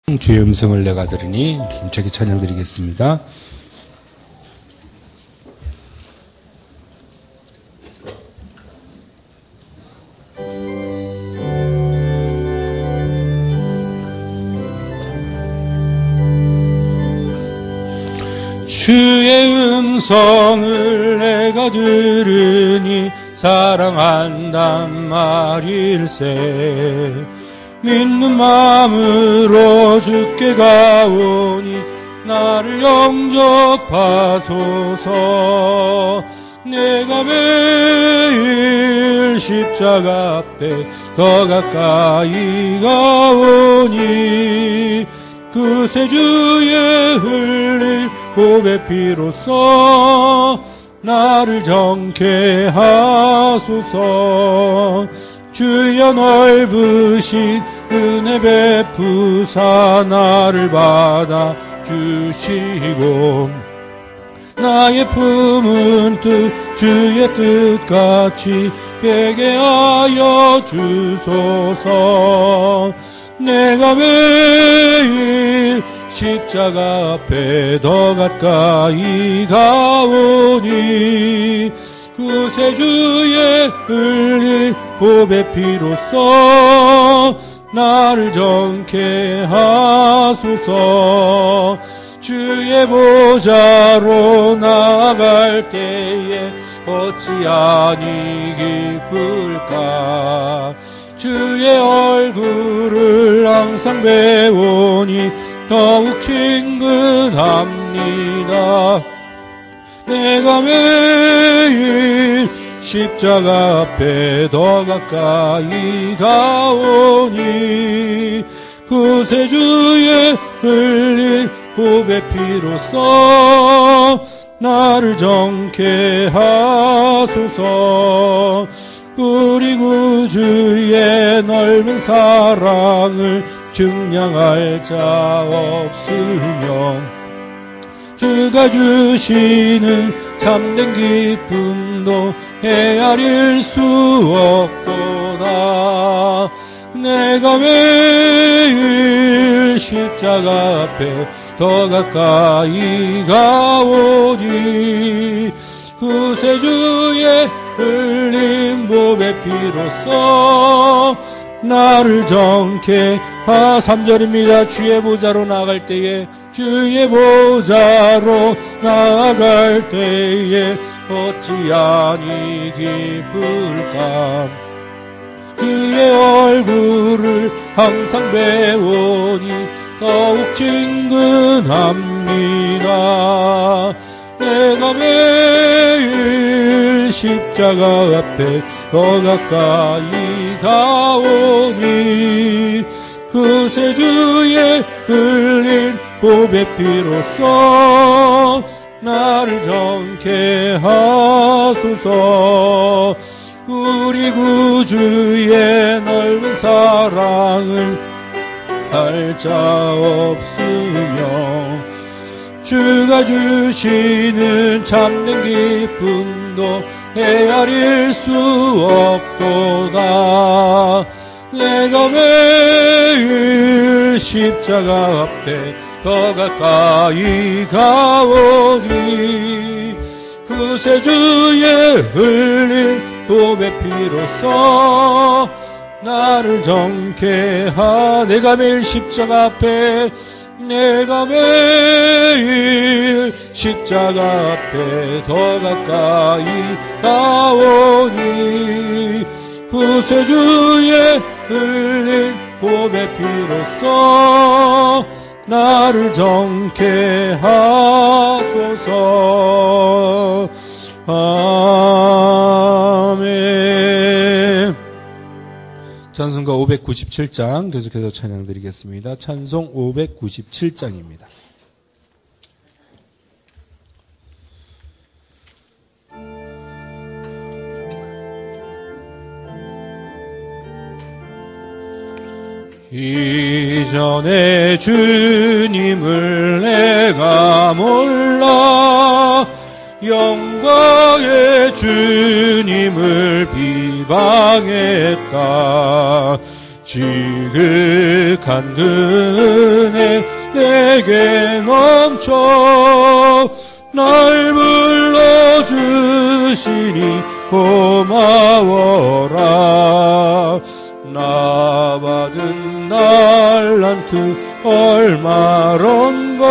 주의 음성을 내가 들으니 힘차게 찬양드리겠습니다. 주의 음성을 내가 들으니 사랑한단 말일세. 믿는 마음으로 주께 가오니 나를 영접하소서. 내가 매일 십자가 앞에 더 가까이 가오니 그새 주의 흘린 보배 피로써 나를 정케 하소서. 주여 넓으신 은혜 베푸사 나를 받아 주시고 나의 품은 뜻 주의 뜻같이 되게 하여 주소서. 내가 매일 십자가 앞에 더 가까이 가오니 그새 주의 흘린 보배 피로써 나를 정케 하소서. 주의 보좌로 나아갈 때에 어찌하니 기쁠까. 주의 얼굴을 항상 배우니 더욱 친근합니다. 내가 매일 십자가 앞에 더 가까이 가오니 그새 주의 흘린 보배 피로써 나를 정케 하소서. 우리 구주의 넓은 사랑을 증량할 자 없으며 주가 주시는 참된 기쁨도 헤아릴 수 없도다. 내가 매일 십자가 앞에 더 가까이 가오니 그새 주의 흘린 보배 피로써 나를 정케 3절입니다. 주의 보좌로 나아갈 때에 주의 보좌로 나아갈 때에 어찌하니 기쁠까. 주의 얼굴을 항상 배우니 더욱 친근합니다. 내가 매일 십자가 앞에 더 가까이 가오니 그새 주의 흘린 보배 피로써 나를 정케 하소서. 우리 구주의 넓은 사랑을 알 자 없으며 주가 주시는 참된 기쁨도 헤아릴 수 없도다. 내가 매일 십자가 앞에 더 가까이 가오니 그새 주의 흘린 보배 피로써 나를 정케 내가 매일 십자가 앞에 내가 매일 십자가 앞에 더 가까이 가오니 그새 주의 흘린 보배 피로써 나를 정케 하소서. 아멘. 찬송가 597장 계속해서 찬양드리겠습니다. 찬송 597장입니다. 이전에 주님을 내가 몰라 영광의 주님을 비방했다. 지극한 그 내게 넘쳐 날 불러주시니 고마워라. 나 받은 달란트 얼마런가.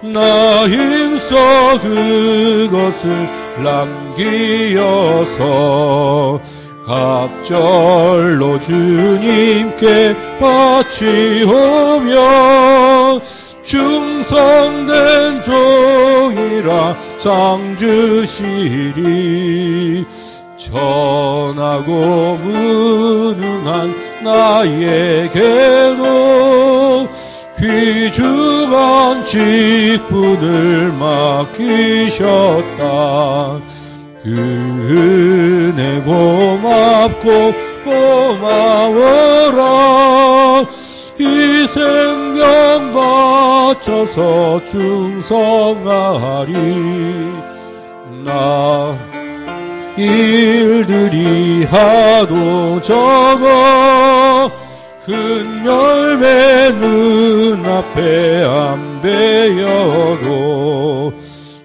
나 힘써 그것을 남기어서 갑절로 주님께 바치오며 충성된 종이라 상 주시리. 전하고 무능한 나에게도 귀중한 직분을 맡기셨다. 그 은혜 고맙고 고마워라. 이 생명 바쳐서 충성하리. 나 일들이 하도 적어 큰 열매 눈앞에 안 베어도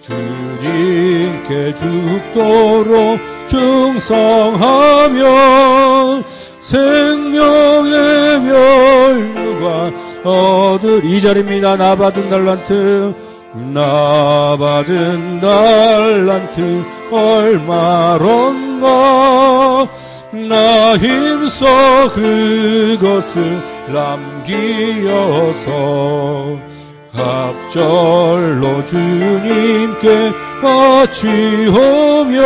주님께 죽도록 충성하면 생명의 멸류관 얻을. 2절입니다. 나 받은 달란트, 나 받은 달란트 얼마런가. 나 힘써 그것을 남기어서 갑절로 주님께 바치오며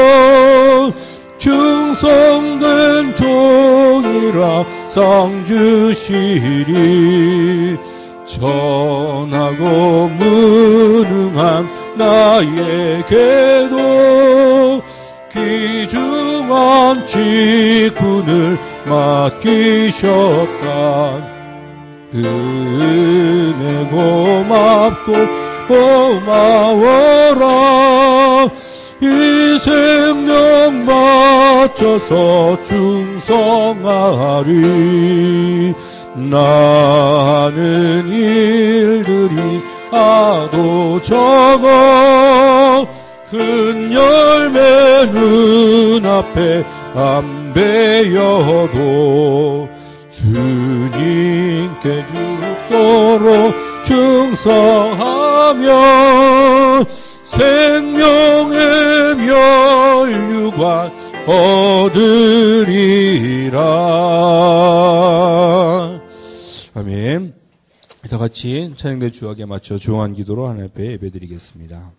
충성된 종이라 상 주시리. 전하고 무능한 나에게도 귀중한 직분을 맡기셨다. 은혜 고맙고 고마워라. 이 생명 바쳐서 충성하리. 나는 일들이 하도 적어 큰 열매 눈앞에 안 베어도 주님께 죽도록 충성하며 생명의 멸류관 얻으리라. 아멘. 다 같이 찬양대 주악에 맞춰 조용한 기도로 하나님 앞에 예배드리겠습니다.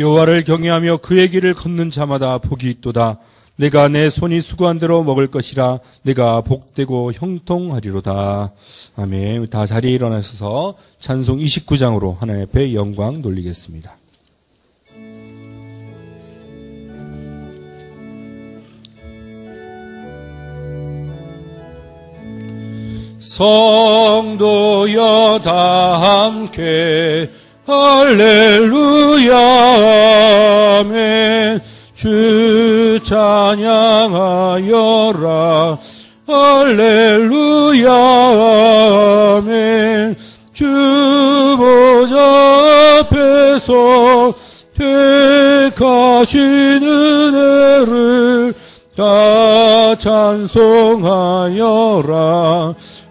여호와를 경외하며 그의 길을 걷는 자마다 복이 있도다. 내가 내 손이 수고한 대로 먹을 것이라. 내가 복되고 형통하리로다. 아멘. 다 자리에 일어나셔서 찬송 29장으로 하나님 앞에 영광 돌리겠습니다. 성도여 다 함께 할렐루야 아멘. 주 찬양하여라 할렐루야 아멘. 주 보좌 앞에서 택하신 은혜를 다 찬송하여라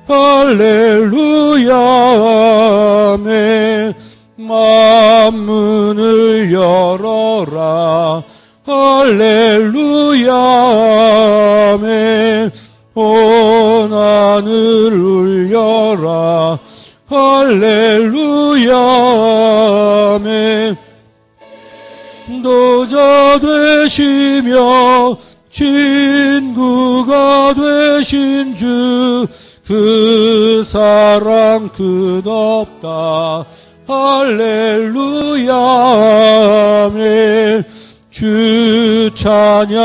할렐루야 아멘. 만문을 열어라 할렐루야 아멘. 온 하늘 울려라 할렐루야 아멘. 도자 되시며 친구가 되신 주 그 그 사랑 끝없다. 할렐루야 아멘. 주 찬양하여라.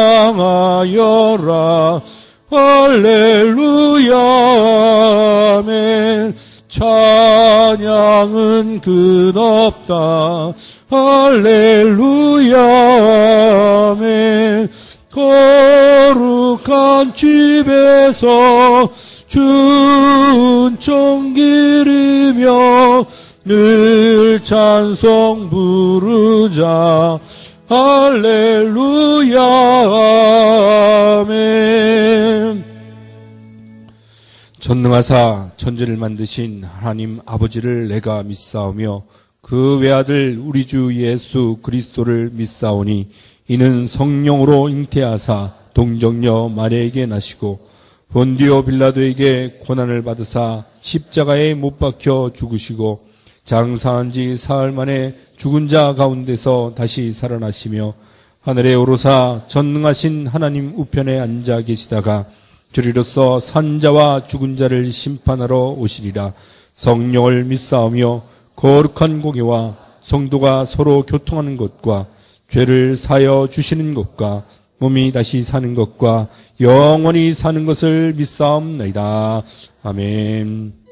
할렐루야 아멘. 찬양은 끝없다. 할렐루야 아멘. 거룩한 집에서 준총 기리며 늘 찬송 부르자. 할렐루야 아멘. 전능하사 천지를 만드신 하나님 아버지를 내가 믿사오며 그 외아들 우리 주 예수 그리스도를 믿사오니 이는 성령으로 잉태하사 동정녀 마리아에게 나시고 본디오 빌라도에게 고난을 받으사 십자가에 못 박혀 죽으시고 장사한 지 사흘 만에 죽은 자 가운데서 다시 살아나시며 하늘에 오르사 전능하신 하나님 우편에 앉아 계시다가 주리로서 산자와 죽은 자를 심판하러 오시리라. 성령을 믿사오며 거룩한 공예와 성도가 서로 교통하는 것과 죄를 사여 주시는 것과 몸이 다시 사는 것과 영원히 사는 것을 믿사옵나이다. 아멘.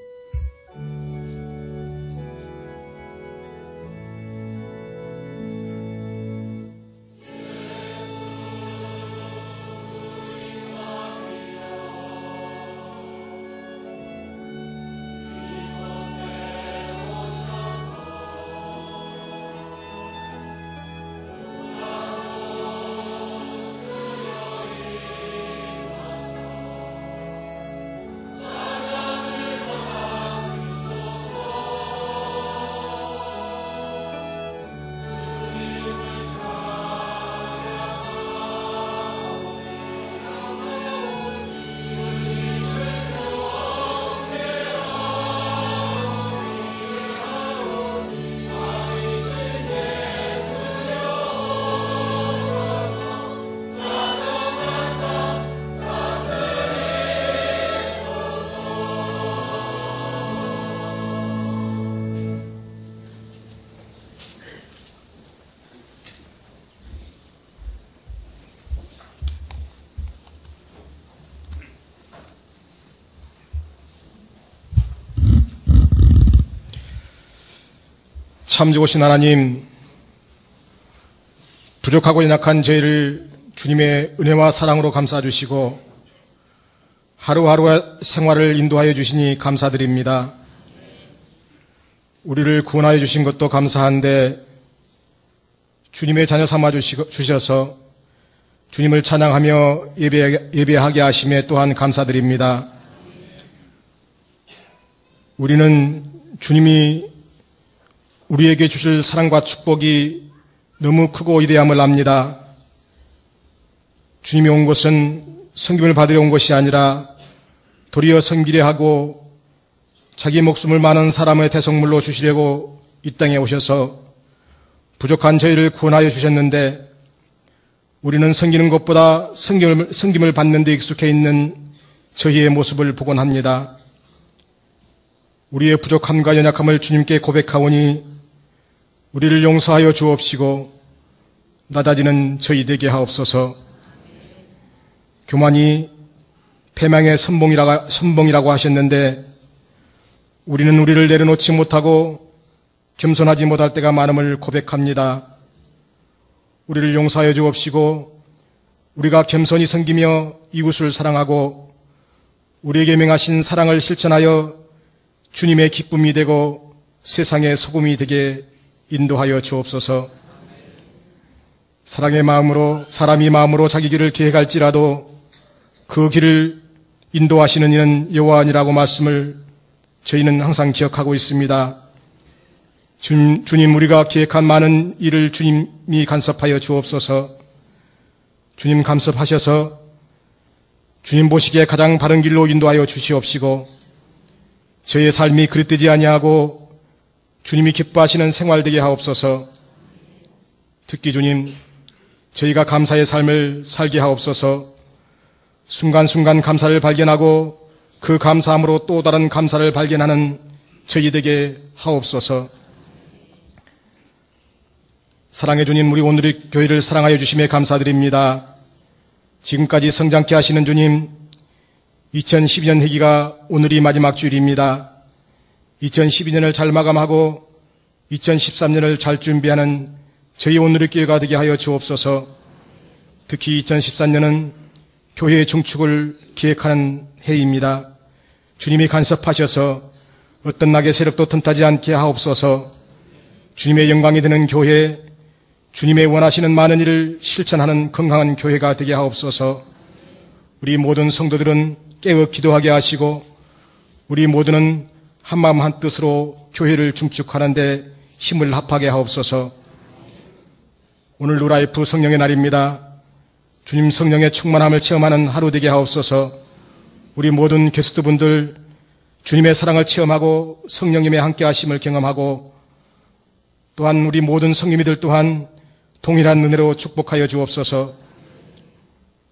참 좋으신 하나님, 부족하고 연약한 저희를 주님의 은혜와 사랑으로 감싸주시고 하루하루의 생활을 인도하여 주시니 감사드립니다. 우리를 구원하여 주신 것도 감사한데 주님의 자녀 삼아 주셔서 주님을 찬양하며 예배하게 하심에 또한 감사드립니다. 우리는 주님이 우리에게 주실 사랑과 축복이 너무 크고 위대함을 압니다. 주님이 온 것은 섬김을 받으려 온 것이 아니라 도리어 섬기려 하고 자기 목숨을 많은 사람의 대성물로 주시려고 이 땅에 오셔서 부족한 저희를 구원하여 주셨는데 우리는 섬기는 것보다 섬김을 받는 데 익숙해 있는 저희의 모습을 보곤 합니다. 우리의 부족함과 연약함을 주님께 고백하오니 우리를 용서하여 주옵시고 낮아지는 저희 되게 하옵소서. 교만이 패망의 선봉이라고 하셨는데 우리는 우리를 내려놓지 못하고 겸손하지 못할 때가 많음을 고백합니다. 우리를 용서하여 주옵시고 우리가 겸손히 섬기며 이웃을 사랑하고 우리에게 명하신 사랑을 실천하여 주님의 기쁨이 되고 세상의 소금이 되게 인도하여 주옵소서. 사랑의 마음으로 사람이 마음으로 자기 길을 계획할지라도 그 길을 인도하시는 이는 여호와 아니라고 말씀을 저희는 항상 기억하고 있습니다. 주님, 우리가 계획한 많은 일을 주님이 간섭하여 주옵소서. 주님 간섭하셔서 주님 보시기에 가장 바른 길로 인도하여 주시옵시고 저희의 삶이 그릇되지 아니하고 주님이 기뻐하시는 생활 되게 하옵소서. 특히 주님, 저희가 감사의 삶을 살게 하옵소서. 순간순간 감사를 발견하고 그 감사함으로 또 다른 감사를 발견하는 저희 되게 하옵소서. 사랑해 주님, 우리 오늘의 교회를 사랑하여 주심에 감사드립니다. 지금까지 성장케 하시는 주님, 2012년 회기가 오늘이 마지막 주일입니다. 2012년을 잘 마감하고 2013년을 잘 준비하는 저희 오늘의 교회가 되게 하여 주옵소서. 특히 2013년은 교회의 중축을 기획하는 해입니다. 주님이 간섭하셔서 어떤 낙의 세력도 틈타지 않게 하옵소서. 주님의 영광이 되는 교회, 주님의 원하시는 많은 일을 실천하는 건강한 교회가 되게 하옵소서. 우리 모든 성도들은 깨어 기도하게 하시고 우리 모두는 한마음 한뜻으로 교회를 중축하는 데 힘을 합하게 하옵소서. 오늘 루라이프 성령의 날입니다. 주님 성령의 충만함을 체험하는 하루 되게 하옵소서. 우리 모든 게스트분들 주님의 사랑을 체험하고 성령님의 함께하심을 경험하고 또한 우리 모든 성님이들 또한 동일한 은혜로 축복하여 주옵소서.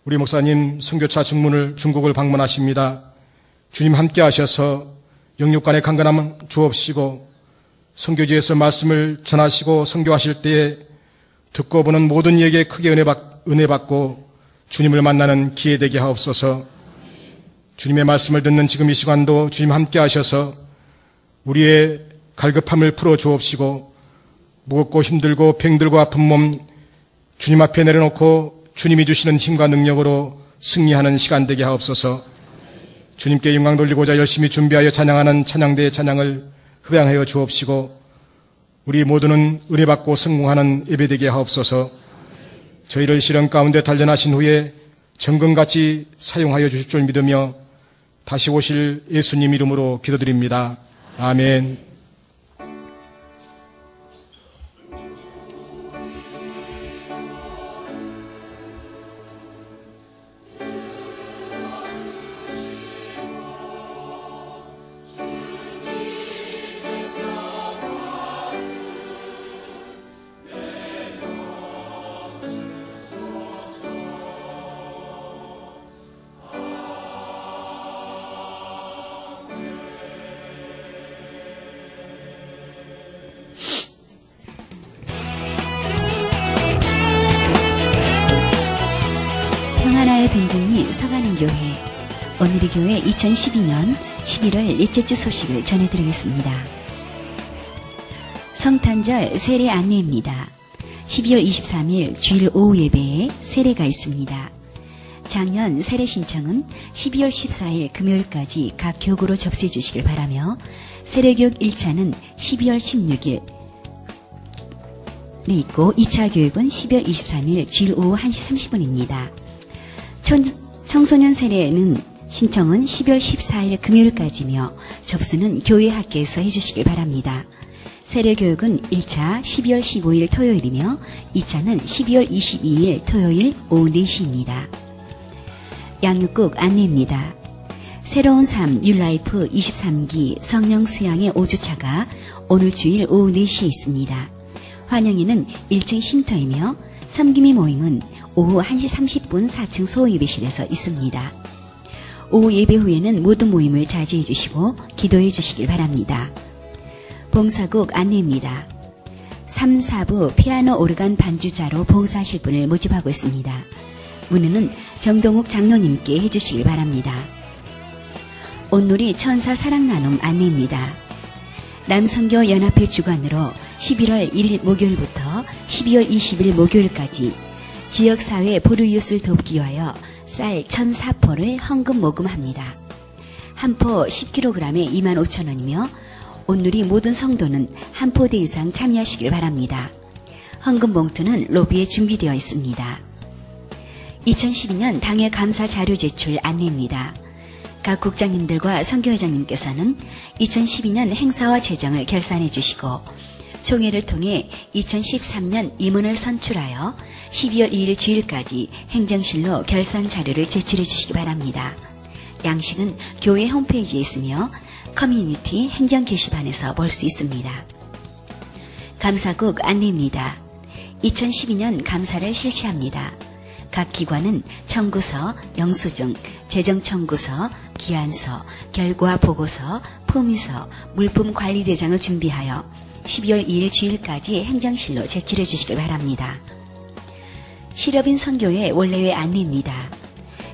우리 목사님 선교차 중국을 방문하십니다. 주님 함께하셔서 영육간의 강건함 주옵시고 선교지에서 말씀을 전하시고 선교하실 때에 듣고 보는 모든 이에게 크게 은혜 받고 주님을 만나는 기회 되게 하옵소서. 주님의 말씀을 듣는 지금 이 시간도 주님 함께하셔서 우리의 갈급함을 풀어 주옵시고 무겁고 힘들고 병들고 아픈 몸 주님 앞에 내려놓고 주님이 주시는 힘과 능력으로 승리하는 시간 되게 하옵소서. 주님께 영광 돌리고자 열심히 준비하여 찬양하는 찬양대의 찬양을 흡양하여 주옵시고 우리 모두는 은혜 받고 성공하는 예배 되게 하옵소서. 저희를 시련 가운데 단련하신 후에 정금같이 사용하여 주실 줄 믿으며 다시 오실 예수님 이름으로 기도드립니다. 아멘. 평안하여 든든히 서가는 교회, 오늘의 교회 2012년 11월 넷째 주 소식을 전해드리겠습니다. 성탄절 세례 안내입니다. 12월 23일 주일 오후 예배에 세례가 있습니다. 작년 세례 신청은 12월 14일 금요일까지 각 교구로 접수해 주시길 바라며 세례교육 1차는 12월 16일 있고 2차 교육은 12월 23일 주일 오후 1시 30분입니다. 청소년 세례는 신청은 12월 14일 금요일까지며 접수는 교회 학교에서 해주시길 바랍니다. 세례교육은 1차 12월 15일 토요일이며 2차는 12월 22일 토요일 오후 4시입니다. 양육국 안내입니다. 새로운 삶 뉴라이프 23기 성령 수양의 5주차가 오늘 주일 오후 4시에 있습니다. 환영회는 1층 쉼터이며 섬김의 모임은 오후 1시 30분 4층 소예배실에서 있습니다. 오후 예배 후에는 모든 모임을 자제해 주시고 기도해 주시길 바랍니다. 봉사국 안내입니다. 3, 4부 피아노 오르간 반주자로 봉사하실 분을 모집하고 있습니다. 문의는 정동욱 장로님께 해주시길 바랍니다. 온누리 천사 사랑나눔 안내입니다. 남선교 연합회 주관으로 11월 1일 목요일부터 12월 20일 목요일까지 지역사회 보류이웃을 돕기 위하여 쌀 1,004포를 헌금 모금합니다. 한 포 10kg에 25,000원이며 온누리 모든 성도는 한 포대 이상 참여하시길 바랍니다. 헌금 봉투는 로비에 준비되어 있습니다. 2012년 당회 감사 자료 제출 안내입니다. 각 국장님들과 선교회장님께서는 2012년 행사와 재정을 결산해 주시고 총회를 통해 2013년 임원을 선출하여 12월 2일 주일까지 행정실로 결산 자료를 제출해 주시기 바랍니다. 양식은 교회 홈페이지에 있으며 커뮤니티 행정 게시판에서 볼 수 있습니다. 감사국 안내입니다. 2012년 감사를 실시합니다. 각 기관은 청구서, 영수증, 재정청구서, 기한서, 결과 보고서, 품위서, 물품 관리 대장을 준비하여 12월 2일 주일까지 행정실로 제출해 주시길 바랍니다. 실업인 선교회 원래회 안내입니다.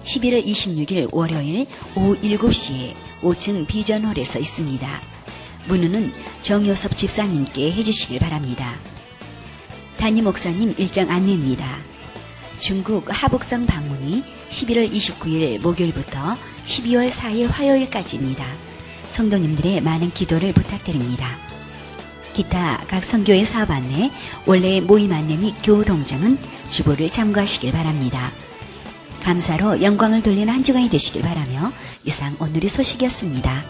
11월 26일 월요일 오후 7시에 5층 비전홀에서 있습니다. 문의는 정효섭 집사님께 해주시길 바랍니다. 담임 목사님 일정 안내입니다. 중국 하북성 방문이 11월 29일 목요일부터 12월 4일 화요일까지입니다. 성도님들의 많은 기도를 부탁드립니다. 기타 각 선교회 사업 안내, 원래 모임 안내 및 교우 동정은 주보를 참고하시길 바랍니다. 감사로 영광을 돌리는 한 주간이 되시길 바라며 이상 오늘의 소식이었습니다.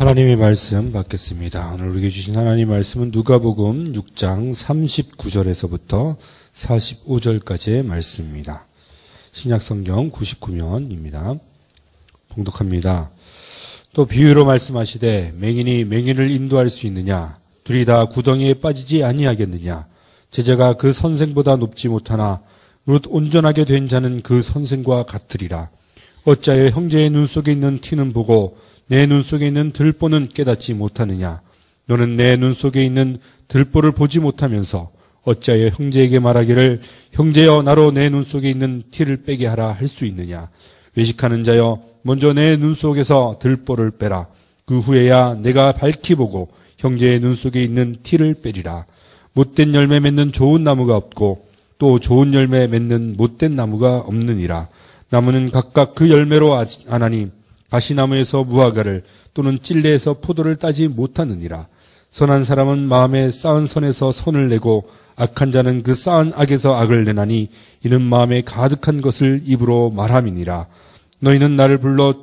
하나님의 말씀 받겠습니다. 오늘 우리에게 주신 하나님의 말씀은 누가복음 6장 39절에서부터 45절까지의 말씀입니다. 신약성경 99면입니다. 봉독합니다. 또 비유로 말씀하시되 맹인이 맹인을 인도할 수 있느냐? 둘이 다 구덩이에 빠지지 아니하겠느냐? 제자가 그 선생보다 높지 못하나 무릇 온전하게 된 자는 그 선생과 같으리라. 어찌하여 형제의 눈 속에 있는 티는 보고 내 눈 속에 있는 들보는 깨닫지 못하느냐? 너는 내 눈 속에 있는 들보를 보지 못하면서 어찌하여 형제에게 말하기를 형제여 나로 내 눈 속에 있는 티를 빼게 하라 할 수 있느냐? 외식하는 자여 먼저 내 눈 속에서 들보를 빼라. 그 후에야 내가 밝히 보고 형제의 눈 속에 있는 티를 빼리라. 못된 열매 맺는 좋은 나무가 없고 또 좋은 열매 맺는 못된 나무가 없느니라. 나무는 각각 그 열매로 아나니 가시나무에서 무화과를 또는 찔레에서 포도를 따지 못하느니라. 선한 사람은 마음에 쌓은 선에서 선을 내고 악한 자는 그 쌓은 악에서 악을 내나니 이는 마음에 가득한 것을 입으로 말함이니라. 너희는 나를 불러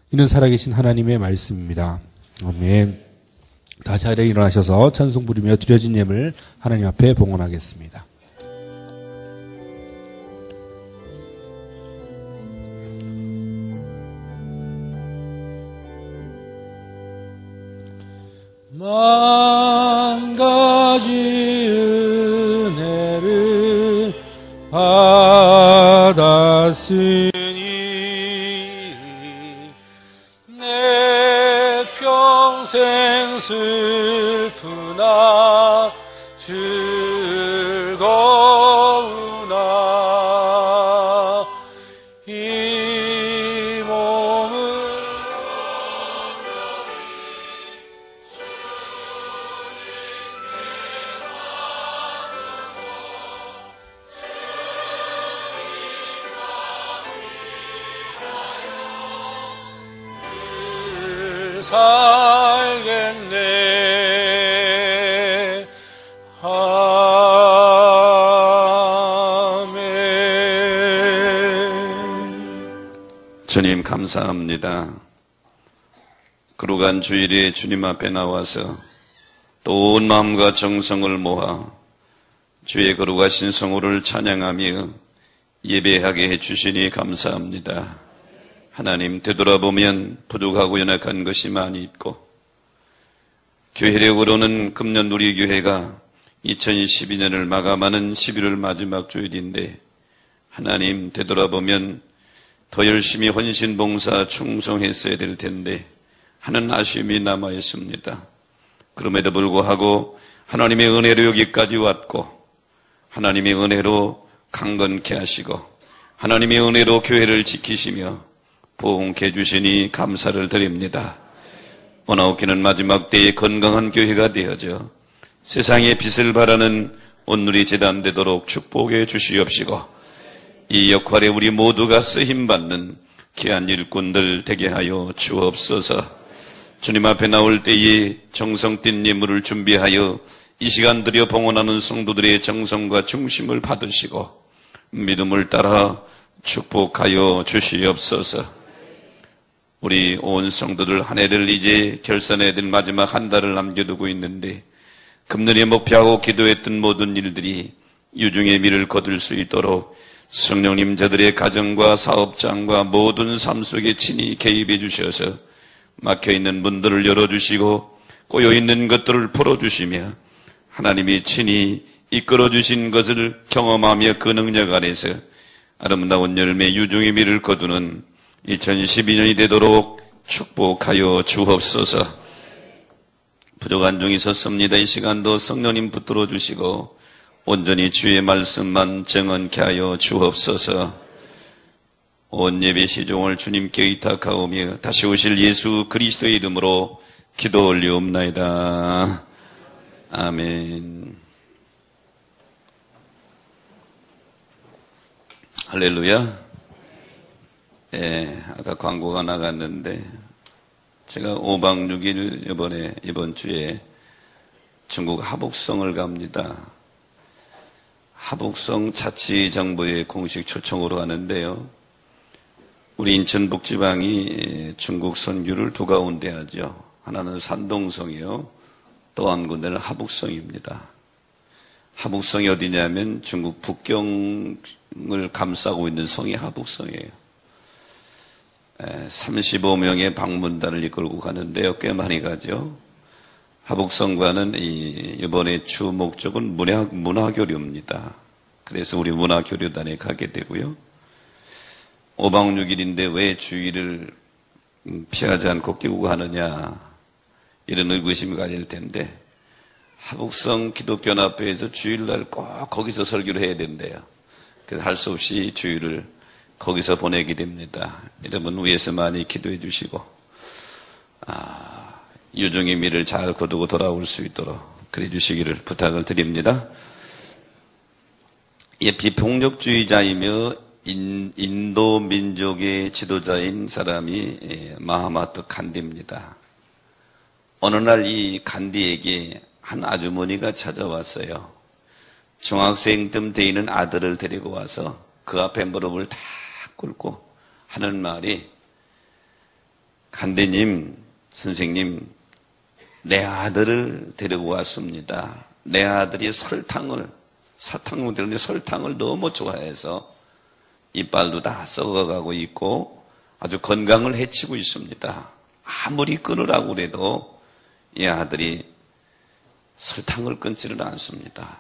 이는 살아계신 하나님의 말씀입니다. 아멘. 다 자리에 일어나셔서 찬송 부르며 드려진 예물 하나님 앞에 봉헌하겠습니다. 만 가지 은혜를 받았으니 내 평생 슬프나 즐거우나 이 몸을 살겠네. 아멘. 주님 감사합니다. 거룩한 주일에 주님 앞에 나와서 또 온 마음과 정성을 모아 주의 거룩하신 성호를 찬양하며 예배하게 해주시니 감사합니다. 하나님, 되돌아보면 부족하고 연약한 것이 많이 있고 교회력으로는 금년 우리 교회가 2012년을 마감하는 11월 마지막 주일인데 하나님, 되돌아보면 더 열심히 헌신 봉사 충성했어야 될 텐데 하는 아쉬움이 남아 있습니다. 그럼에도 불구하고 하나님의 은혜로 여기까지 왔고 하나님의 은혜로 강건케 하시고 하나님의 은혜로 교회를 지키시며 보응케 해주시니 감사를 드립니다. 오나오키는 마지막 때에 건강한 교회가 되어져 세상의 빛을 바라는 온누리 재단 되도록 축복해 주시옵시고 이 역할에 우리 모두가 쓰임받는 귀한 일꾼들 되게 하여 주옵소서. 주님 앞에 나올 때에 정성띤 예물을 준비하여 이 시간 들여 봉헌하는 성도들의 정성과 중심을 받으시고 믿음을 따라 축복하여 주시옵소서. 우리 온 성도들 한 해를 이제 결산해야 될 마지막 한 달을 남겨두고 있는데 금년에 목표하고 기도했던 모든 일들이 유중의 미를 거둘 수 있도록 성령님 저들의 가정과 사업장과 모든 삶 속에 친히 개입해 주셔서 막혀있는 문들을 열어주시고 꼬여있는 것들을 풀어주시며 하나님이 친히 이끌어주신 것을 경험하며 그 능력 안에서 아름다운 열매 유중의 미를 거두는 2012년이 되도록 축복하여 주옵소서. 부족한 종이 섰습니다. 이 시간도 성령님 붙들어 주시고 온전히 주의 말씀만 정언케 하여 주옵소서. 온 예배 시종을 주님께 의탁하오며 다시 오실 예수 그리스도의 이름으로 기도 올리옵나이다. 아멘. 할렐루야. 아까 광고가 나갔는데 제가 5박 6일 이번 주에 중국 하북성을 갑니다. 하북성 자치정부의 공식 초청으로 가는데요. 우리 인천 북지방이 중국 선교를 두 가운데 하죠. 하나는 산동성이요. 또 한 군데는 하북성입니다. 하북성이 어디냐면 중국 북경을 감싸고 있는 성이 하북성이에요. 35명의 방문단을 이끌고 가는데요. 꽤 많이 가죠. 하북성과는 이번에 주 목적은 문화교류입니다. 그래서 우리 문화교류단에 가게 되고요. 5박 6일인데 왜 주일을 피하지 않고 끼고 가느냐 이런 의구심이 가질 텐데 하북성 기독교연합회에서 주일날 꼭 거기서 설교를 해야 된대요. 그래서 할 수 없이 주일을 거기서 보내게 됩니다. 여러분 위에서 많이 기도해 주시고 유종의 미를 잘 거두고 돌아올 수 있도록 그래 주시기를 부탁을 드립니다. 비폭력주의자이며 인도 민족의 지도자인 사람이 마하마트 간디입니다. 어느 날 이 간디에게 한 아주머니가 찾아왔어요. 중학생 쯤 되는 아들을 데리고 와서 그 앞에 무릎을 다 꿇고 하는 말이 간디님, 선생님, 내 아들을 데리고 왔습니다. 내 아들이 사탕을 너무 좋아해서 이빨도 다 썩어가고 있고 아주 건강을 해치고 있습니다. 아무리 끊으라고 해도 이 아들이 설탕을 끊지를 않습니다.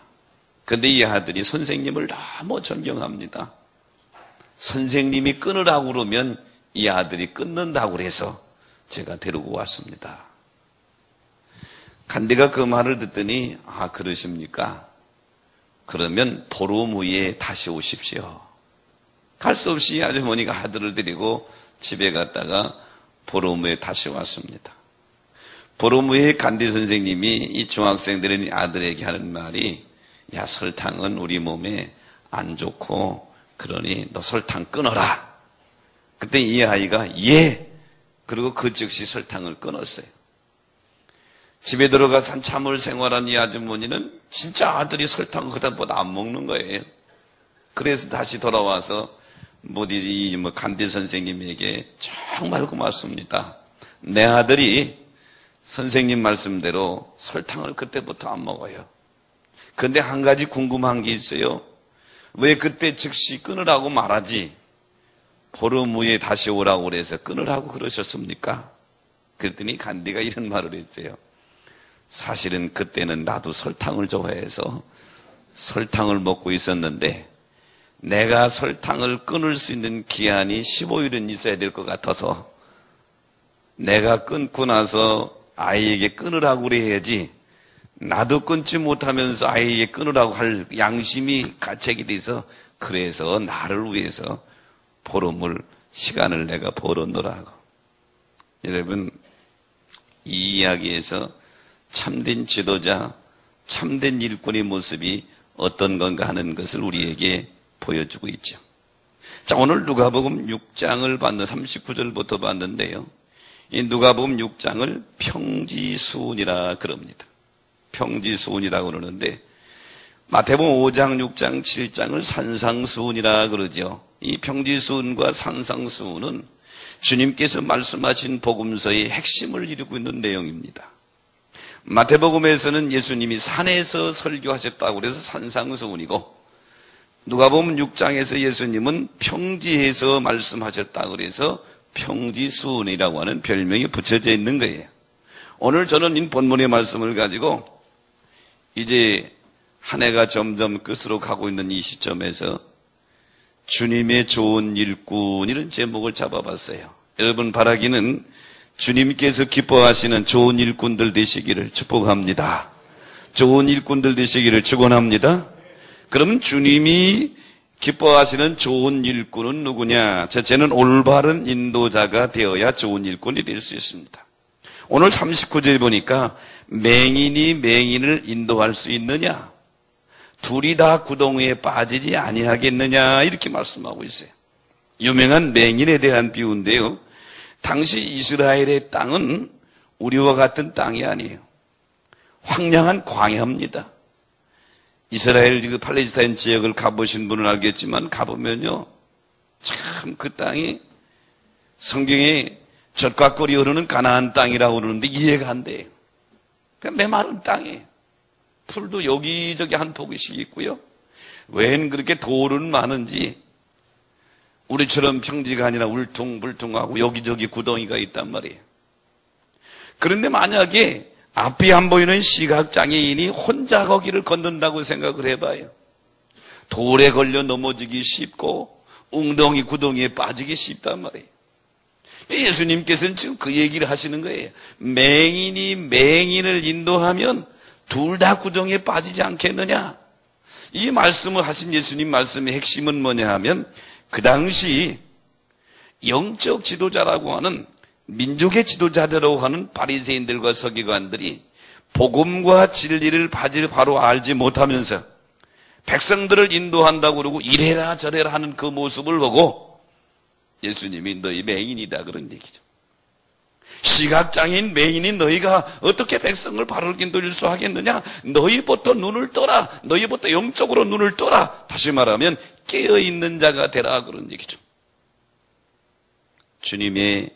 그런데 이 아들이 선생님을 너무 존경합니다. 선생님이 끊으라고 그러면 이 아들이 끊는다고 해서 제가 데리고 왔습니다. 간디가 그 말을 듣더니 그러십니까? 그러면 보름 후에 다시 오십시오. 갈 수 없이 아주머니가 아들을 데리고 집에 갔다가 보름 후에 다시 왔습니다. 보름 후에 간디 선생님이 이 중학생들의 아들에게 하는 말이 야 설탕은 우리 몸에 안 좋고 그러니 너 설탕 끊어라. 그때 이 아이가 예. 그리고 그 즉시 설탕을 끊었어요. 집에 들어가서 한참을 생활한 이 아주머니는 진짜 아들이 설탕을 그다음보다 안 먹는 거예요. 그래서 다시 돌아와서 간디 선생님에게 정말 고맙습니다. 내 아들이 선생님 말씀대로 설탕을 그때부터 안 먹어요. 그런데 한 가지 궁금한 게 있어요. 왜 그때 즉시 끊으라고 말하지? 보름 후에 다시 오라고 그래서 끊으라고 그러셨습니까? 그랬더니 간디가 이런 말을 했어요. 사실은 그때는 나도 설탕을 좋아해서 설탕을 먹고 있었는데 내가 설탕을 끊을 수 있는 기한이 15일은 있어야 될 것 같아서 내가 끊고 나서 아이에게 끊으라고 그래야지 나도 끊지 못하면서 아이에게 끊으라고 할 양심이 가책이 돼서 그래서 나를 위해서 시간을 내가 벌어놓으라고. 여러분 이 이야기에서 참된 지도자, 참된 일꾼의 모습이 어떤 건가 하는 것을 우리에게 보여주고 있죠. 자, 오늘 누가복음 6장을 39절부터 봤는데요. 이 누가복음 6장을 평지수훈이라 그럽니다. 평지수훈이라고 그러는데 마태복음 5장, 6장, 7장을 산상수훈이라 그러죠. 이 평지수훈과 산상수훈은 주님께서 말씀하신 복음서의 핵심을 이루고 있는 내용입니다. 마태복음에서는 예수님이 산에서 설교하셨다고 그래서 산상수훈이고 누가복음 6장에서 예수님은 평지에서 말씀하셨다고 그래서 평지수훈이라고 하는 별명이 붙여져 있는 거예요. 오늘 저는 이 본문의 말씀을 가지고 이제 한 해가 점점 끝으로 가고 있는 이 시점에서 주님의 좋은 일꾼 이런 제목을 잡아봤어요. 여러분 바라기는 주님께서 기뻐하시는 좋은 일꾼들 되시기를 축복합니다. 좋은 일꾼들 되시기를 축원합니다. 그럼 주님이 기뻐하시는 좋은 일꾼은 누구냐? 첫째는 올바른 인도자가 되어야 좋은 일꾼이 될 수 있습니다. 오늘 39절 보니까 맹인이 맹인을 인도할 수 있느냐? 둘이 다 구덩이에 빠지지 아니하겠느냐? 이렇게 말씀하고 있어요. 유명한 맹인에 대한 비유인데요. 당시 이스라엘의 땅은 우리와 같은 땅이 아니에요. 황량한 광야입니다. 이스라엘 그 팔레스타인 지역을 가보신 분은 알겠지만 가보면요 참 그 땅이 성경에 젖과 꿀이 흐르는 가나안 땅이라고 그러는데 이해가 안 돼요. 그냥 메마른 땅에 풀도 여기저기 한 포기씩 있고요. 웬 그렇게 돌은 많은지 우리처럼 평지가 아니라 울퉁불퉁하고 여기저기 구덩이가 있단 말이에요. 그런데 만약에 앞이 안 보이는 시각장애인이 혼자 거기를 걷는다고 생각을 해봐요. 돌에 걸려 넘어지기 쉽고 웅덩이 구덩이에 빠지기 쉽단 말이에요. 예수님께서는 지금 그 얘기를 하시는 거예요. 맹인이 맹인을 인도하면 둘 다 구덩이에 빠지지 않겠느냐. 이 말씀을 하신 예수님 말씀의 핵심은 뭐냐 하면 그 당시 영적 지도자라고 하는 민족의 지도자들이라고 하는 바리새인들과 서기관들이 복음과 진리를 바로 알지 못하면서 백성들을 인도한다고 그러고 이래라 저래라 하는 그 모습을 보고 예수님이 너희 맹인이다 그런 얘기죠. 시각장애인 맹인인 너희가 어떻게 백성을 바로 인도할 수 하겠느냐. 너희부터 눈을 떠라. 너희부터 영적으로 눈을 떠라. 다시 말하면 깨어있는 자가 되라 그런 얘기죠. 주님의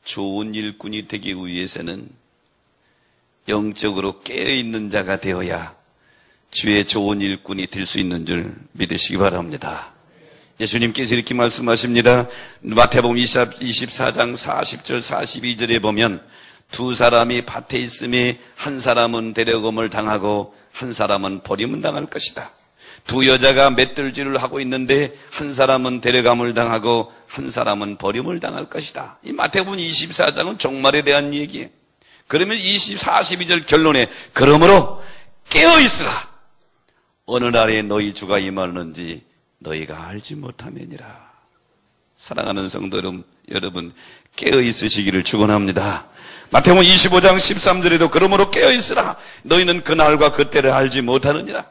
좋은 일꾼이 되기 위해서는 영적으로 깨어있는 자가 되어야 주의 좋은 일꾼이 될 수 있는 줄 믿으시기 바랍니다. 예수님께서 이렇게 말씀하십니다. 마태복음 24장 40절 42절에 보면 두 사람이 밭에 있음에 한 사람은 데려검을 당하고 한 사람은 버림을 당할 것이다. 두 여자가 맷들질을 하고 있는데 한 사람은 데려감을 당하고 한 사람은 버림을 당할 것이다. 이 마태복음 24장은 종말에 대한 얘기예요. 그러면 42절 결론에 그러므로 깨어있으라. 어느 날에 너희 주가 임하는지 너희가 알지 못하면이라. 사랑하는 성도 여러분 깨어있으시기를 축원합니다. 마태복음 25장 13절에도 그러므로 깨어있으라. 너희는 그날과 그때를 알지 못하느니라.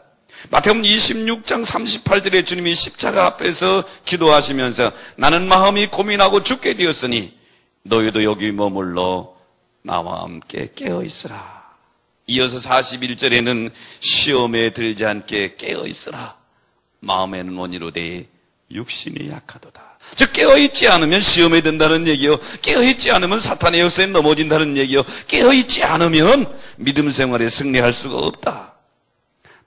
마태복음 26장 38절에 주님이 십자가 앞에서 기도하시면서 나는 마음이 고민하고 죽게 되었으니 너희도 여기 머물러 나와 함께 깨어있으라. 이어서 41절에는 시험에 들지 않게 깨어있으라. 마음에는 원이로되 육신이 약하도다. 즉 깨어있지 않으면 시험에 든다는 얘기요. 깨어있지 않으면 사탄의 역사에 넘어진다는 얘기요. 깨어있지 않으면 믿음 생활에 승리할 수가 없다.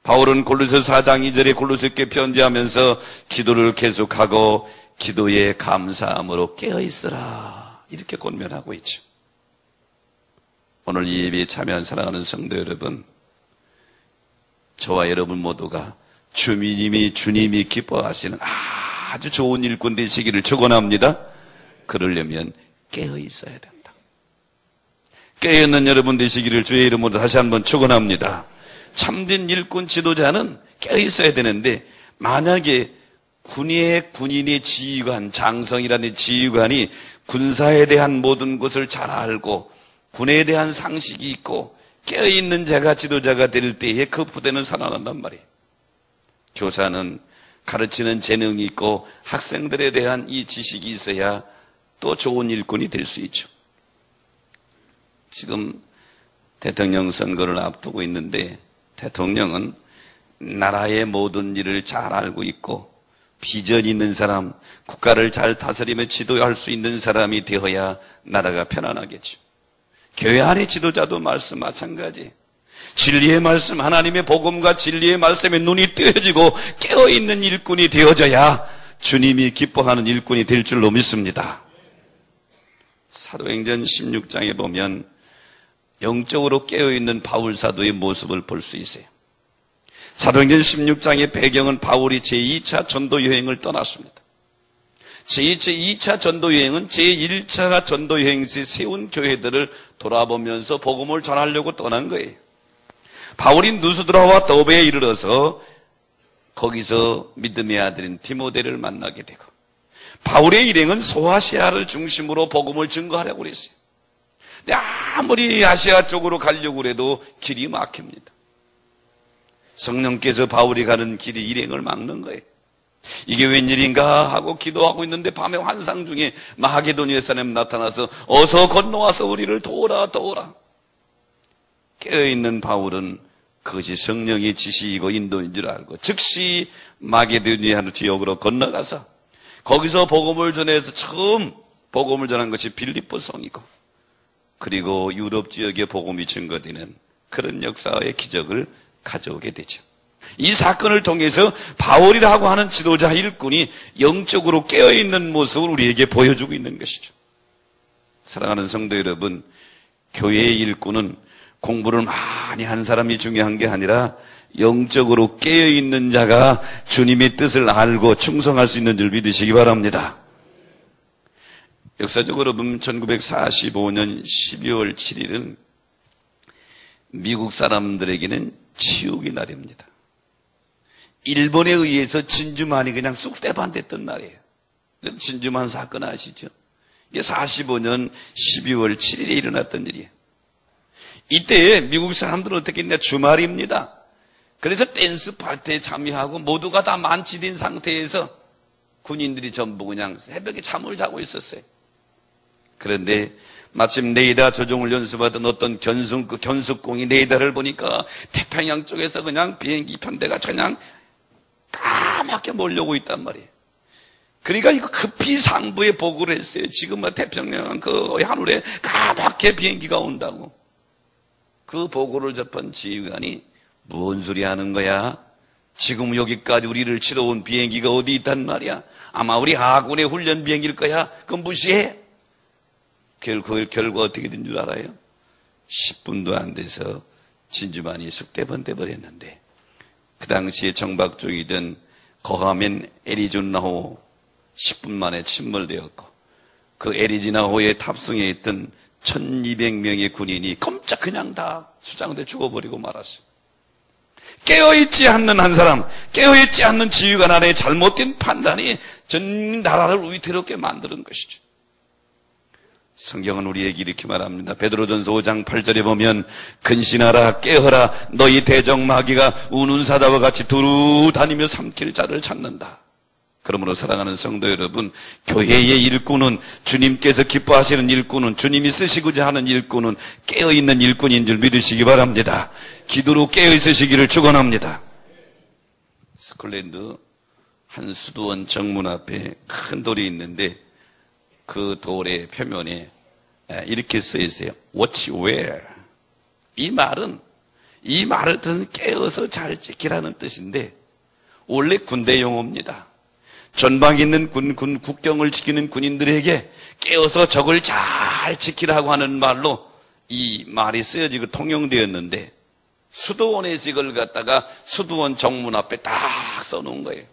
바울은 골로새 4장 2절에 골로새께 편지하면서 기도를 계속하고 기도에 감사함으로 깨어있으라 이렇게 권면하고 있죠. 오늘 이 예배에 참여한 사랑하는 성도 여러분, 저와 여러분 모두가 주님이 기뻐하시는 아주 좋은 일꾼 되시기를 축원합니다. 그러려면 깨어 있어야 된다. 깨어 있는 여러분 되시기를 주의 이름으로 다시 한번 축원합니다. 참된 일꾼 지도자는 깨어 있어야 되는데 만약에 군인의 지휘관, 장성이라는 지휘관이 군사에 대한 모든 것을 잘 알고 군에 대한 상식이 있고 깨어있는 자가 지도자가 될 때에 그 부대는 살아난단 말이에요. 교사는 가르치는 재능이 있고 학생들에 대한 이 지식이 있어야 또 좋은 일꾼이 될 수 있죠. 지금 대통령 선거를 앞두고 있는데 대통령은 나라의 모든 일을 잘 알고 있고 비전 있는 사람, 국가를 잘 다스리며 지도할 수 있는 사람이 되어야 나라가 편안하겠죠. 교회 안의 지도자도 마찬가지. 진리의 말씀, 하나님의 복음과 진리의 말씀에 눈이 뜨여지고 깨어있는 일꾼이 되어져야 주님이 기뻐하는 일꾼이 될 줄로 믿습니다. 사도행전 16장에 보면 영적으로 깨어있는 바울 사도의 모습을 볼 수 있어요. 사도행전 16장의 배경은 바울이 제2차 전도 여행을 떠났습니다. 제2차 전도 여행은 제1차 전도 여행 시 세운 교회들을 돌아보면서 복음을 전하려고 떠난 거예요. 바울이 누스드라와 더베에 이르러서 거기서 믿음의 아들인 디모데를 만나게 되고 바울의 일행은 소아시아를 중심으로 복음을 증거하려고 그랬어요. 근데 아무리 아시아 쪽으로 가려고 해도 길이 막힙니다. 성령께서 바울이 가는 길이 일행을 막는 거예요. 이게 웬일인가 하고 기도하고 있는데 밤에 환상 중에 마게도니아 사람이 나타나서 어서 건너와서 우리를 도우라. 깨어있는 바울은 그것이 성령의 지시이고 인도인 줄 알고 즉시 마게도니아 지역으로 건너가서 거기서 복음을 전해서 처음 복음을 전한 것이 빌립보 성이고, 그리고 유럽 지역에 복음이 증거되는 그런 역사의 기적을 가져오게 되죠. 이 사건을 통해서 바울이라고 하는 지도자 일꾼이 영적으로 깨어있는 모습을 우리에게 보여주고 있는 것이죠. 사랑하는 성도 여러분, 교회의 일꾼은 공부를 많이 한 사람이 중요한 게 아니라 영적으로 깨어있는 자가 주님의 뜻을 알고 충성할 수 있는 줄 믿으시기 바랍니다. 역사적으로 보면 1945년 12월 7일은 미국 사람들에게는 치욕의 날입니다. 일본에 의해서 진주만이 그냥 쑥대밭됐던 날이에요. 진주만 사건 아시죠? 이게 45년 12월 7일에 일어났던 일이에요. 이때 미국 사람들은 어떻게 했냐? 주말입니다. 그래서 댄스 파티에 참여하고 모두가 다 만취된 상태에서 군인들이 전부 그냥 새벽에 잠을 자고 있었어요. 그런데 마침 레이더 조종을 연습하던 어떤 견습공이 레이더를 보니까 태평양 쪽에서 그냥 비행기 편대가 그냥 까맣게 몰려오고 있단 말이에요. 그러니까 이거 급히 상부에 보고를 했어요. 지금 태평양 그 하늘에 까맣게 비행기가 온다고. 그 보고를 접한 지휘관이 뭔 소리 하는 거야? 지금 여기까지 우리를 치러 온 비행기가 어디 있단 말이야? 아마 우리 아군의 훈련 비행기일 거야. 그건 무시해. 결과 어떻게 된 줄 알아요? 10분도 안 돼서 진주만이 쑥대밭돼 버렸는데, 그 당시에 정박중이던 거하면 애리조나호 10분 만에 침몰되었고, 그 애리조나호에 탑승해 있던 1200명의 군인이 꼼짝 그냥 다 수장돼 죽어버리고 말았어요. 깨어있지 않는 한 사람, 깨어있지 않는 지휘관 안에 잘못된 판단이 전 나라를 위태롭게 만드는 것이죠. 성경은 우리에게 이렇게 말합니다. 베드로전서 5장 8절에 보면 근신하라, 깨어라, 너희 대적마귀가 우는 사자와 같이 두루 다니며 삼킬 자를 찾는다. 그러므로 사랑하는 성도 여러분, 교회의 일꾼은, 주님께서 기뻐하시는 일꾼은, 주님이 쓰시고자 하는 일꾼은 깨어있는 일꾼인 줄 믿으시기 바랍니다. 기도로 깨어있으시기를 축원합니다. 스콜랜드 한 수도원 정문 앞에 큰 돌이 있는데 그 돌의 표면에 이렇게 써 있어요. Watch where. 이 말을 뜻은 깨어서 잘 지키라는 뜻인데 원래 군대 용어입니다. 전방에 있는 국경을 지키는 군인들에게 깨어서 적을 잘 지키라고 하는 말로 이 말이 쓰여지고 통용되었는데, 수도원에서 이걸 갖다가 수도원 정문 앞에 딱 써놓은 거예요.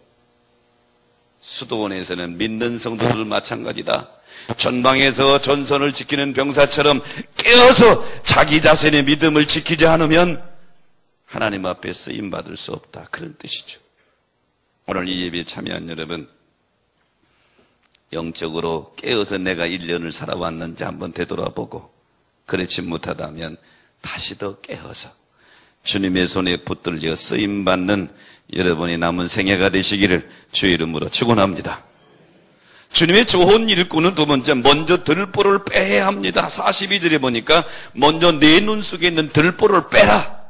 수도원에서는 믿는 성도들 마찬가지다. 전방에서 전선을 지키는 병사처럼 깨어서 자기 자신의 믿음을 지키지 않으면 하나님 앞에 쓰임받을 수 없다. 그런 뜻이죠. 오늘 이 예배에 참여한 여러분, 영적으로 깨어서 내가 1년을 살아왔는지 한번 되돌아보고, 그렇지 못하다면 다시 더 깨어서 주님의 손에 붙들려 쓰임받는 여러분의 남은 생애가 되시기를 주의 이름으로 축원합니다. 주님의 좋은 일꾼은 두 번째, 먼저 들보를 빼야 합니다. 42절에 보니까 먼저 내 눈 속에 있는 들보를 빼라.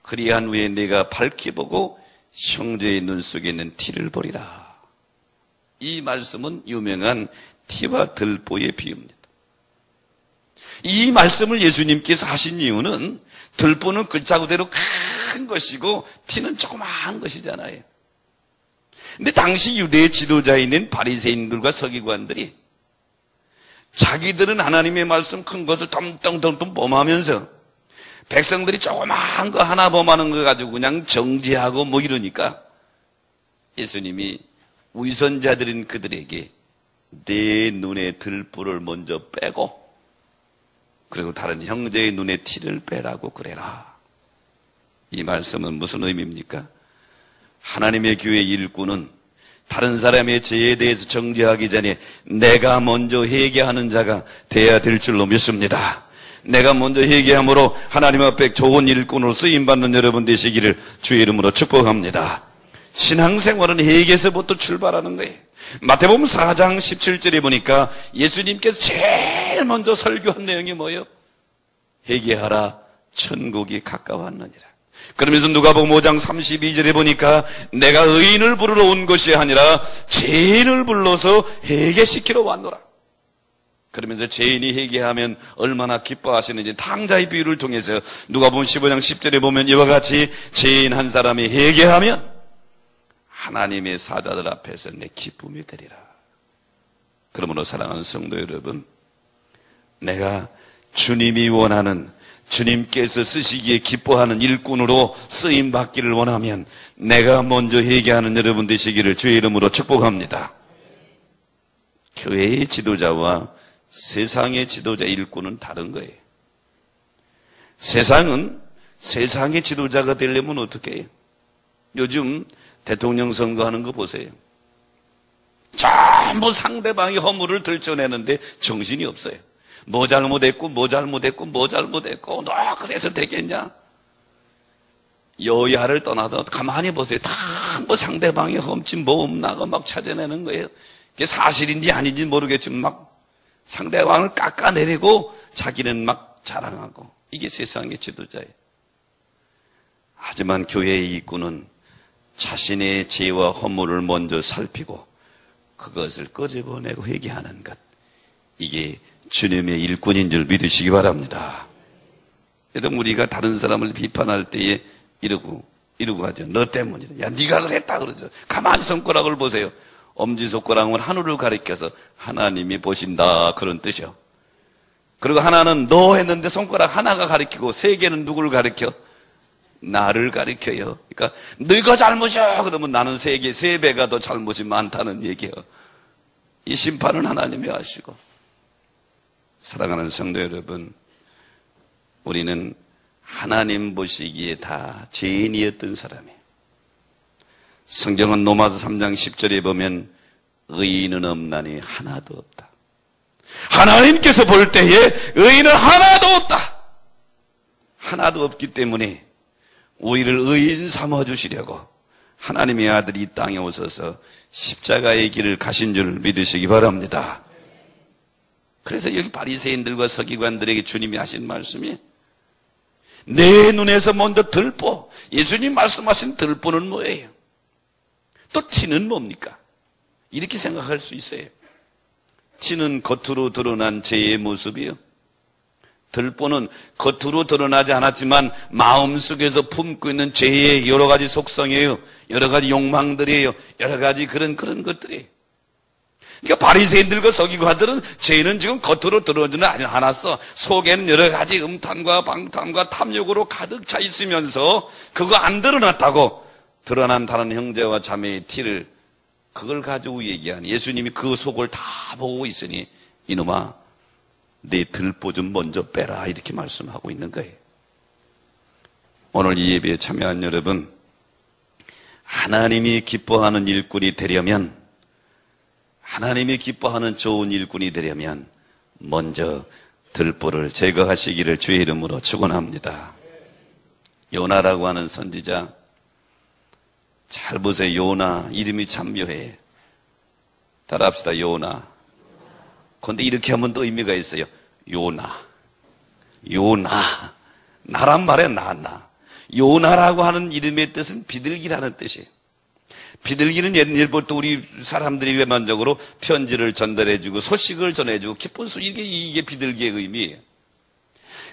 그리한 후에 내가 밝히 보고 형제의 눈 속에 있는 티를 보리라. 이 말씀은 유명한 티와 들보의 비유입니다. 이 말씀을 예수님께서 하신 이유는 들보는 글자 그대로 큰 것이고 티는 조그마한 것이잖아요. 근데 당시 유대의 지도자인 바리새인들과 서기관들이 자기들은 하나님의 말씀 큰 것을 덤덤덤 범하면서 백성들이 조그마한 거 하나 범하는 거 가지고 그냥 정죄하고 뭐 이러니까 예수님이 위선자들인 그들에게 내 눈에 들보를 먼저 빼고 그리고 다른 형제의 눈에 티를 빼라고 그래라. 이 말씀은 무슨 의미입니까? 하나님의 교회 일꾼은 다른 사람의 죄에 대해서 정죄하기 전에 내가 먼저 회개하는 자가 돼야 될 줄로 믿습니다. 내가 먼저 회개함으로 하나님 앞에 좋은 일꾼으로 쓰임받는 여러분 되시기를 주의 이름으로 축복합니다. 신앙생활은 회개에서부터 출발하는 거예요. 마태복음 4장 17절에 보니까 예수님께서 제일 먼저 설교한 내용이 뭐예요? 회개하라, 천국이 가까웠느니라. 그러면서 누가복음 5장 32절에 보니까 내가 의인을 부르러 온 것이 아니라 죄인을 불러서 회개시키러 왔노라. 그러면서 죄인이 회개하면 얼마나 기뻐하시는지 탕자의 비유를 통해서 누가복음 15장 10절에 보면 이와 같이 죄인 한 사람이 회개하면 하나님의 사자들 앞에서 내 기쁨이 되리라. 그러므로 사랑하는 성도 여러분, 내가 주님이 원하는, 주님께서 쓰시기에 기뻐하는 일꾼으로 쓰임받기를 원하면 내가 먼저 회개하는 여러분 되시기를 주의 이름으로 축복합니다. 교회의 지도자와 세상의 지도자 일꾼은 다른 거예요. 세상은 세상의 지도자가 되려면 어떻게 해요? 요즘 대통령 선거하는 거 보세요. 전부 상대방의 허물을 들춰내는데 정신이 없어요. 뭐 잘못했고 뭐 잘못했고 뭐 잘못했고 너 그래서 되겠냐? 여야를 떠나서 가만히 보세요. 다 뭐 상대방의 험침 뭐 없나가 막 찾아내는 거예요. 그게 사실인지 아닌지 모르겠지만 막 상대방을 깎아내리고 자기는 막 자랑하고, 이게 세상의 지도자예요. 하지만 교회의 일꾼은 자신의 죄와 허물을 먼저 살피고 그것을 끄집어내고 회개하는 것, 이게 주님의 일꾼인 줄 믿으시기 바랍니다. 그래도 우리가 다른 사람을 비판할 때에 이러고 하죠. 너 때문이다. 야, 네가 그랬다 그러죠. 가만히 손가락을 보세요. 엄지손가락은 하늘을 가리켜서 하나님이 보신다, 그런 뜻이요. 그리고 하나는 너 했는데 손가락 하나가 가리키고 세 개는 누구를 가리켜? 나를 가리켜요. 그러니까 너가 잘못이야 그러면 나는 세 배가 더 잘못이 많다는 얘기예요. 이 심판은 하나님이 하시고. 사랑하는 성도 여러분, 우리는 하나님 보시기에 다 죄인이었던 사람이에요. 성경은 로마서 3장 10절에 보면 의인은 없나니 하나도 없다. 하나님께서 볼 때에 의인은 하나도 없다. 하나도 없기 때문에 우리를 의인 삼아주시려고 하나님의 아들이 이 땅에 오셔서 십자가의 길을 가신 줄 믿으시기 바랍니다. 그래서 여기 바리새인들과 서기관들에게 주님이 하신 말씀이, 내 눈에서 먼저 들보, 예수님 말씀하신 들보는 뭐예요? 또 티는 뭡니까? 이렇게 생각할 수 있어요. 티는 겉으로 드러난 죄의 모습이요. 들보는 겉으로 드러나지 않았지만 마음속에서 품고 있는 죄의 여러 가지 속성이에요. 여러 가지 욕망들이에요. 여러 가지 그런 것들이에요. 그러니까 바리새인들과 서기관들은 죄는 지금 겉으로 드러나지는 않았어. 속에는 여러 가지 음탕과 방탕과 탐욕으로 가득 차 있으면서 그거 안 드러났다고, 드러난 다른 형제와 자매의 티를, 그걸 가지고 얘기하니 예수님이 그 속을 다 보고 있으니 이놈아 내 들보 좀 먼저 빼라, 이렇게 말씀하고 있는 거예요. 오늘 이 예배에 참여한 여러분, 하나님이 기뻐하는 일꾼이 되려면, 하나님이 기뻐하는 좋은 일꾼이 되려면 먼저 들보를 제거하시기를 주의 이름으로 축원합니다. 요나라고 하는 선지자, 잘 보세요. 요나 이름이 참 묘해. 따라합시다. 요나. 그런데 이렇게 하면 또 의미가 있어요. 요나. 나란 말에 나. 요나라고 하는 이름의 뜻은 비둘기라는 뜻이에요. 비둘기는 옛날부터 우리 사람들이 일반적으로 편지를 전달해주고 소식을 전해주고 기쁜 소식, 이게 비둘기의 의미예요.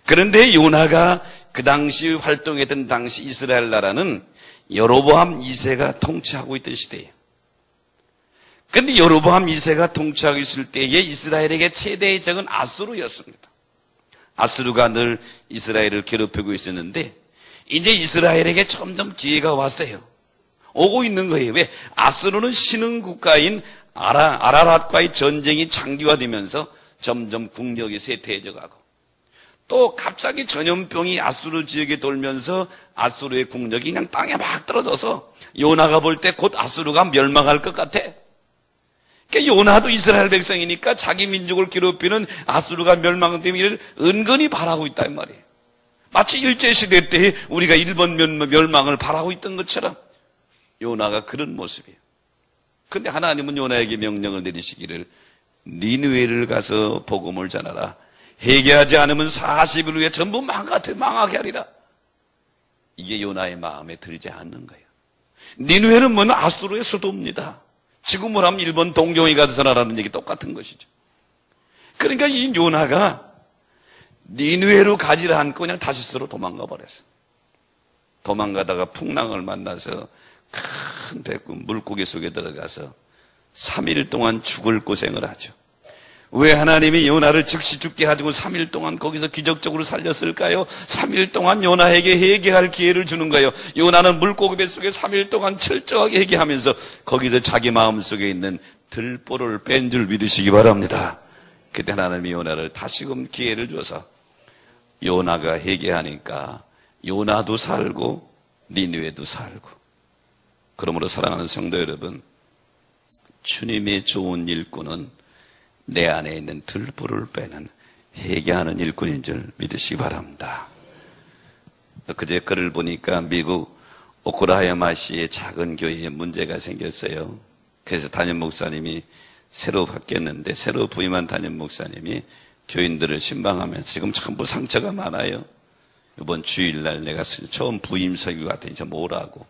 그런데 요나가 그 당시 활동했던 당시 이스라엘 나라는 여로보암 2세가 통치하고 있던 시대예요. 그런데 여로보암 2세가 통치하고 있을 때에 이스라엘에게 최대의 적은 아수르였습니다. 아수르가 늘 이스라엘을 괴롭히고 있었는데 이제 이스라엘에게 점점 기회가 왔어요. 오고 있는 거예요. 왜? 아수르는 신흥 국가인 아라랏과의 전쟁이 장기화되면서 점점 국력이 쇠퇴해져 가고, 또 갑자기 전염병이 아수르 지역에 돌면서 아수르의 국력이 그냥 땅에 막 떨어져서 요나가 볼 때 곧 아수르가 멸망할 것 같아. 그러니까 요나도 이스라엘 백성이니까 자기 민족을 괴롭히는 아수르가 멸망되기를 은근히 바라고 있단 말이에요. 마치 일제시대 때 우리가 일본 멸망을 바라고 있던 것처럼 요나가 그런 모습이에요. 그런데 하나님은 요나에게 명령을 내리시기를 니느웨를 가서 복음을 전하라. 회개하지 않으면 40일 후에 전부 망하게 하리라. 이게 요나의 마음에 들지 않는 거예요. 니느웨는 뭐냐? 아수르의 수도입니다. 지금으로 하면 일본 동경에 가서 전하라는 얘기 똑같은 것이죠. 그러니까 이 요나가 니느웨로 가지를 않고 그냥 다시스로 도망가 버렸어. 도망가다가 풍랑을 만나서 큰 배꼽 물고기 속에 들어가서 3일 동안 죽을 고생을 하죠. 왜 하나님이 요나를 즉시 죽게 가지고 3일 동안 거기서 기적적으로 살렸을까요? 3일 동안 요나에게 회개할 기회를 주는 거예요. 요나는 물고기 배 속에 3일 동안 철저하게 회개하면서 거기서 자기 마음속에 있는 들보를 뺀 줄 믿으시기 바랍니다. 그때 하나님이 요나를 다시금 기회를 줘서 요나가 회개하니까 요나도 살고 니느웨도 살고. 그러므로 사랑하는 성도 여러분, 주님의 좋은 일꾼은 내 안에 있는 들보를 빼는 회개하는 일꾼인 줄 믿으시기 바랍니다. 그제 글을 보니까 미국 오클라호마시의 작은 교회에 문제가 생겼어요. 그래서 담임 목사님이 새로 바뀌었는데, 새로 부임한 담임 목사님이 교인들을 신방하면서 지금 전부 상처가 많아요. 이번 주일날 내가 처음 부임 설교 갔더니 저 뭐라고.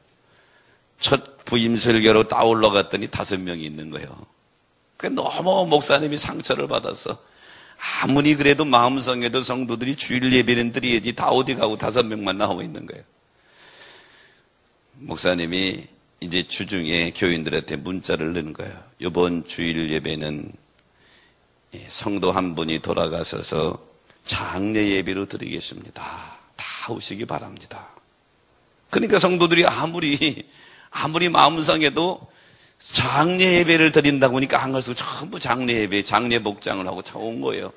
첫 부임 설교로 딱 올라갔더니 5명이 있는 거예요. 그 너무 목사님이 상처를 받았어. 아무리 그래도 마음성에도 성도들이 주일 예배는 드려야지 다 어디 가고 5명만 나오고 있는 거예요. 목사님이 이제 주중에 교인들한테 문자를 넣은 거예요. 이번 주일 예배는 성도 한 분이 돌아가셔서 장례 예배로 드리겠습니다. 다 오시기 바랍니다. 그러니까 성도들이 아무리 마음상에도 장례 예배를 드린다고 하니까 안 가서 전부 장례 예배, 장례 복장을 하고 온 거예요.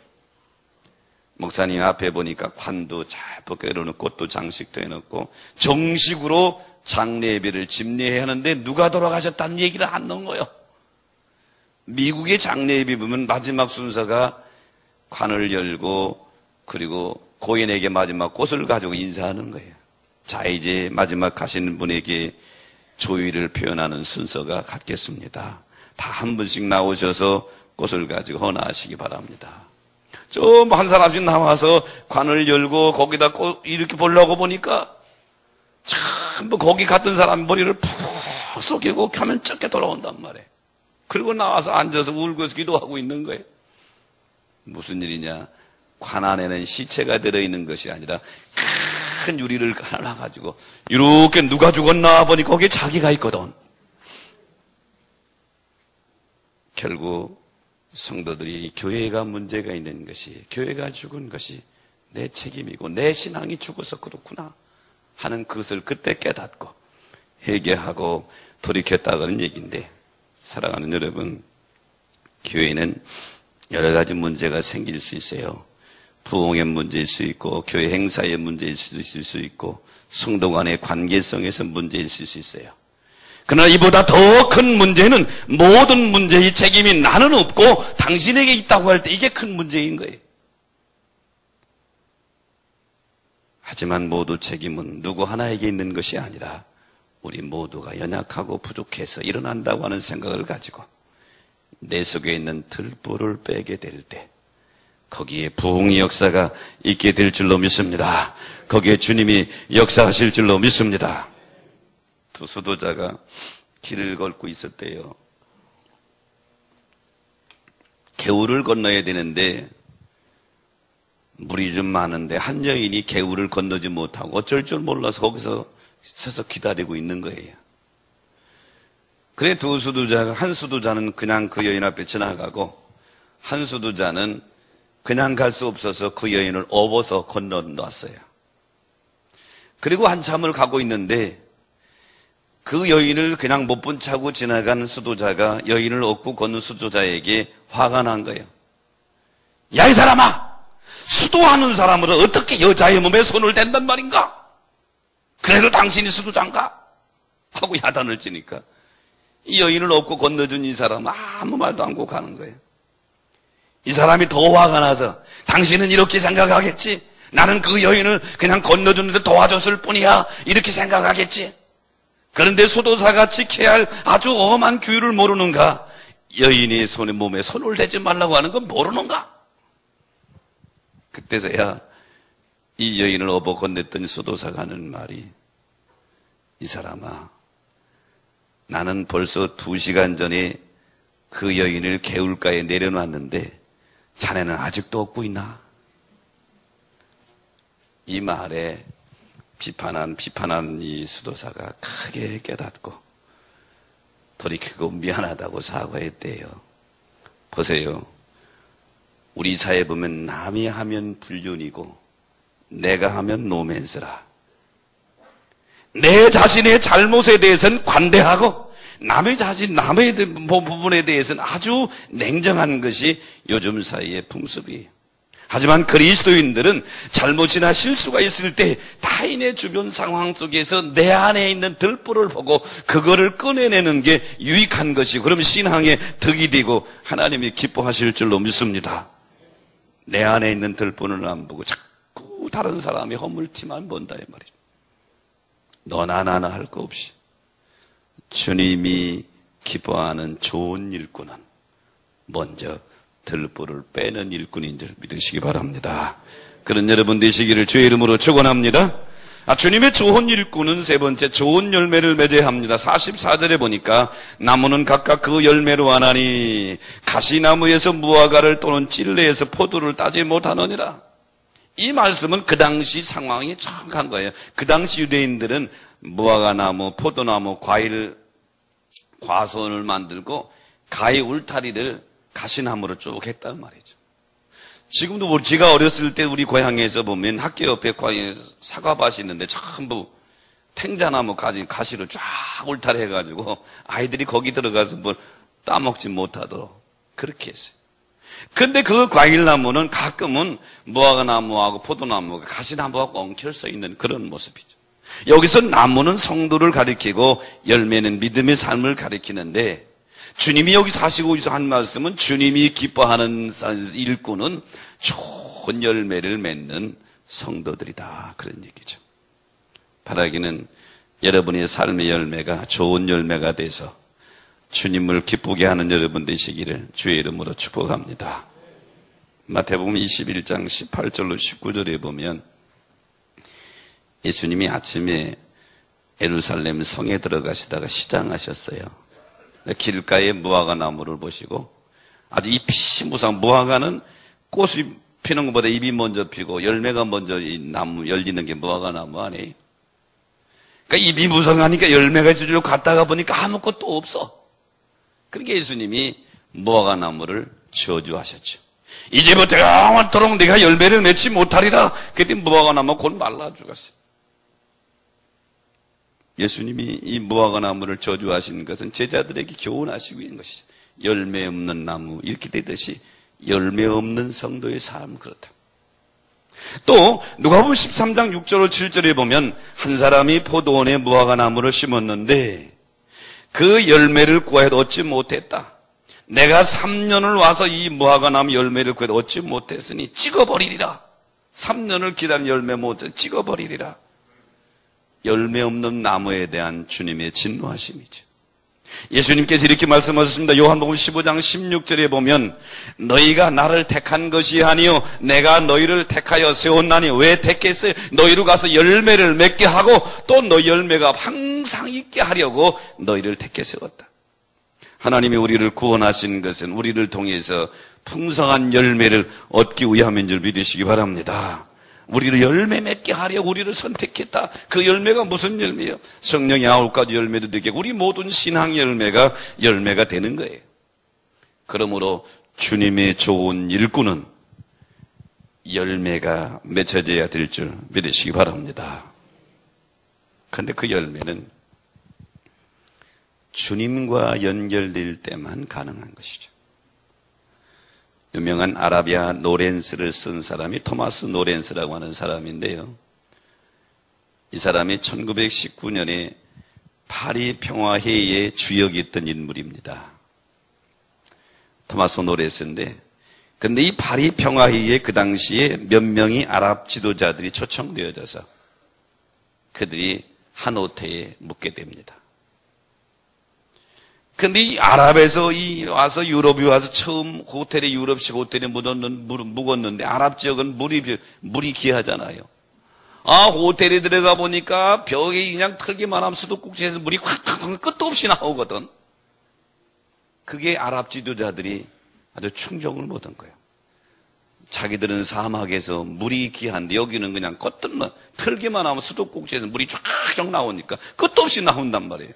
목사님 앞에 보니까 관도 잘 벗겨놓고 꽃도 장식도 해놓고 정식으로 장례 예배를 집례해야 하는데 누가 돌아가셨다는 얘기를 안 넣은 거예요. 미국의 장례 예배 보면 마지막 순서가 관을 열고 그리고 고인에게 마지막 꽃을 가지고 인사하는 거예요. 자, 이제 마지막 가시는 분에게 조의를 표현하는 순서가 같겠습니다. 다 한 분씩 나오셔서 꽃을 가지고 헌화하시기 바랍니다. 좀 한 사람씩 나와서 관을 열고 거기다 꽃 이렇게 보려고 보니까 전부 거기 갔던 사람 머리를 푹 쏟기고 가면 적게 돌아온단 말이에요. 그리고 나와서 앉아서 울고 기도하고 있는 거예요. 무슨 일이냐? 관 안에는 시체가 들어있는 것이 아니라 큰 유리를 갈라가지고 이렇게 누가 죽었나 보니 거기에 자기가 있거든. 결국 성도들이 교회가 문제가 있는 것이, 교회가 죽은 것이 내 책임이고 내 신앙이 죽어서 그렇구나 하는 그것을 그때 깨닫고 회개하고 돌이켰다는 얘기인데, 사랑하는 여러분, 교회는 여러 가지 문제가 생길 수 있어요. 부흥의 문제일 수 있고 교회 행사의 문제일 수 있고 성도 간의 관계성에서 문제일 수 있어요. 그러나 이보다 더 큰 문제는 모든 문제의 책임이 나는 없고 당신에게 있다고 할 때 이게 큰 문제인 거예요. 하지만 모두 책임은 누구 하나에게 있는 것이 아니라 우리 모두가 연약하고 부족해서 일어난다고 하는 생각을 가지고 내 속에 있는 들보를 빼게 될 때 거기에 부흥의 역사가 있게 될 줄로 믿습니다. 거기에 주님이 역사하실 줄로 믿습니다. 두 수도자가 길을 걷고 있을 때요, 개울을 건너야 되는데 물이 좀 많은데 한 여인이 개울을 건너지 못하고 어쩔 줄 몰라서 거기서 서서 기다리고 있는 거예요. 그래 두 수도자가, 한 수도자는 그냥 그 여인 앞에 지나가고 한 수도자는 그냥 갈 수 없어서 그 여인을 업어서 건너놨어요. 그리고 한참을 가고 있는데 그 여인을 그냥 못 본 차고 지나간 수도자가 여인을 업고 걷는 수도자에게 화가 난 거예요. 야, 이 사람아! 수도하는 사람으로 어떻게 여자의 몸에 손을 댄단 말인가? 그래도 당신이 수도자인가? 하고 야단을 치니까 이 여인을 업고 건너준 이 사람은 아무 말도 안 하고 가는 거예요. 이 사람이 더 화가 나서 당신은 이렇게 생각하겠지? 나는 그 여인을 그냥 건너주는데 도와줬을 뿐이야. 이렇게 생각하겠지? 그런데 수도사가 지켜야 할 아주 엄한 규율을 모르는가? 여인의 손에 몸에 손을 대지 말라고 하는 건 모르는가? 그때서야 이 여인을 업어 건넸던 수도사가 하는 말이, 이 사람아, 나는 벌써 2시간 전에 그 여인을 개울가에 내려놨는데 자네는 아직도 얻고 있나? 이 말에 비판한 이 수도사가 크게 깨닫고 돌이키고 미안하다고 사과했대요. 보세요. 우리 사회에 보면 남이 하면 불륜이고 내가 하면 로맨스라. 내 자신의 잘못에 대해서는 관대하고 남의 부분에 대해서는 아주 냉정한 것이 요즘 사회의 풍습이에요. 하지만 그리스도인들은 잘못이나 실수가 있을 때 타인의 주변 상황 속에서 내 안에 있는 들보를 보고 그거를 꺼내내는 게 유익한 것이고, 그럼 신앙의 덕이 되고 하나님이 기뻐하실 줄로 믿습니다. 내 안에 있는 들보는 안 보고 자꾸 다른 사람의 허물티만 본다 이 말이죠. 너나 나나 할 거 없이 주님이 기뻐하는 좋은 일꾼은 먼저 들보를 빼는 일꾼인 줄 믿으시기 바랍니다. 그런 여러분 되시기를 주의 이름으로 축원합니다. 주님의 좋은 일꾼은 세 번째 좋은 열매를 맺어야 합니다. 44절에 보니까 나무는 각각 그 열매로 하나니 가시나무에서 무화과를 또는 찔레에서 포도를 따지 못하느니라. 이 말씀은 그 당시 상황이 정확한 거예요. 그 당시 유대인들은 무화과나무, 포도나무, 과수원을 만들고 가위 울타리를 가시나무로 쭉 했단 말이죠. 지금도 제가 어렸을 때 우리 고향에서 보면 학교 옆에 사과밭이 있는데 전부 탱자나무 가시로 쫙 울타리 해가지고 아이들이 거기 들어가서 뭘 따먹지 못하도록 그렇게 했어요. 근데 그 과일나무는 가끔은 무화과나무하고 포도나무가 가시나무하고 엉켜서 있는 그런 모습이죠. 여기서 나무는 성도를 가리키고 열매는 믿음의 삶을 가리키는데, 주님이 여기서 하시고 한 말씀은 주님이 기뻐하는 일꾼은 좋은 열매를 맺는 성도들이다, 그런 얘기죠. 바라기는 여러분의 삶의 열매가 좋은 열매가 돼서 주님을 기쁘게 하는 여러분 되시기를 주의 이름으로 축복합니다. 마태복음 21장 18절로 19절에 보면 예수님이 아침에 예루살렘 성에 들어가시다가 시장하셨어요. 길가에 무화과 나무를 보시고 아주 잎이 무성, 무화과는 꽃이 피는 것보다 잎이 먼저 피고 열매가 먼저 이 나무 열리는 게 무화과 나무 아니에요. 그러니까 잎이 무성하니까 열매가 있으려고 갔다가 보니까 아무것도 없어. 그러니까 예수님이 무화과 나무를 저주하셨죠. 이제부터 영원토록 네가 열매를 맺지 못하리라. 그때 무화과 나무 곧 말라 죽었어요. 예수님이 이 무화과 나무를 저주하신 것은 제자들에게 교훈하시고 있는 것이죠. 열매 없는 나무 이렇게 되듯이 열매 없는 성도의 삶 그렇다. 또 누가복음 13장 6절 7절에 보면 한 사람이 포도원에 무화과 나무를 심었는데 그 열매를 구해도 얻지 못했다. 내가 3년을 와서 이 무화과 나무 열매를 구해도 얻지 못했으니 찍어버리리라. 3년을 기다린 열매 못 찍어버리리라. 열매 없는 나무에 대한 주님의 진노하심이죠. 예수님께서 이렇게 말씀하셨습니다. 요한복음 15장 16절에 보면 너희가 나를 택한 것이 아니요 내가 너희를 택하여 세웠나니 왜 택했어요? 너희로 가서 열매를 맺게 하고 또 너희 열매가 항상 있게 하려고 너희를 택해 세웠다. 하나님이 우리를 구원하신 것은 우리를 통해서 풍성한 열매를 얻기 위함인 줄 믿으시기 바랍니다. 우리를 열매 맺게 하려고 우리를 선택했다. 그 열매가 무슨 열매예요? 성령의 9가지 열매도 되게 우리 모든 신앙 열매가 되는 거예요. 그러므로 주님의 좋은 일꾼은 열매가 맺혀져야 될 줄 믿으시기 바랍니다. 그런데 그 열매는 주님과 연결될 때만 가능한 것이죠. 유명한 아라비아 노렌스를 쓴 사람이 토마스 노렌스라고 하는 사람인데요. 이 사람이 1919년에 파리 평화회의의 주역이 있던 인물입니다. 토마스 노렌스인데, 그런데 이 파리 평화회의에 그 당시에 몇 명의 아랍 지도자들이 초청되어져서 그들이 한 호텔에 묵게 됩니다. 근데 이 아랍에서 와서 유럽에 와서 처음 호텔에 유럽식 호텔에 묵었는데 아랍 지역은 물이 귀하잖아요. 호텔에 들어가 보니까 벽에 그냥 털기만 하면 수도꼭지에서 물이 확 끝도 없이 나오거든. 그게 아랍 지도자들이 아주 충격을 못 한 거예요. 자기들은 사막에서 물이 귀한데 여기는 그냥 껐던 틀기만 하면 수도꼭지에서 물이 쫙쫙 나오니까 끝도 없이 나온단 말이에요.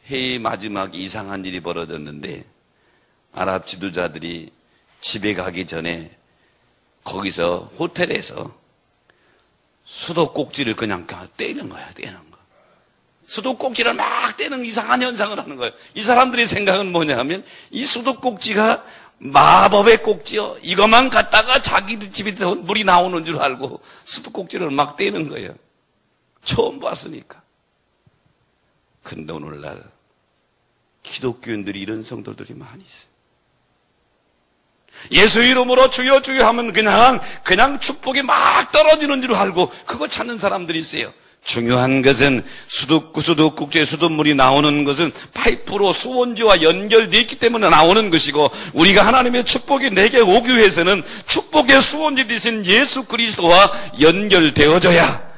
해의 마지막에 이상한 일이 벌어졌는데 아랍 지도자들이 집에 가기 전에 거기서 호텔에서 수도꼭지를 그냥 떼는 거야. 떼는 거. 수도꼭지를 막 떼는 이상한 현상을 하는 거예요. 이 사람들의 생각은 뭐냐면 이 수도꼭지가 마법의 꼭지요. 이것만 갖다가 자기들 집에 물이 나오는 줄 알고 수도꼭지를 막 떼는 거예요. 처음 봤으니까. 근데 오늘날 기독교인들이 이런 성도들이 많이 있어요. 예수 이름으로 주여 주여 하면 그냥 축복이 막 떨어지는 줄 알고 그거 찾는 사람들이 있어요. 중요한 것은 수도꼭지에 수돗물이 나오는 것은 파이프로 수원지와 연결되어 있기 때문에 나오는 것이고, 우리가 하나님의 축복이 내게 오기 위해서는 축복의 수원지 되신 예수 그리스도와 연결되어져야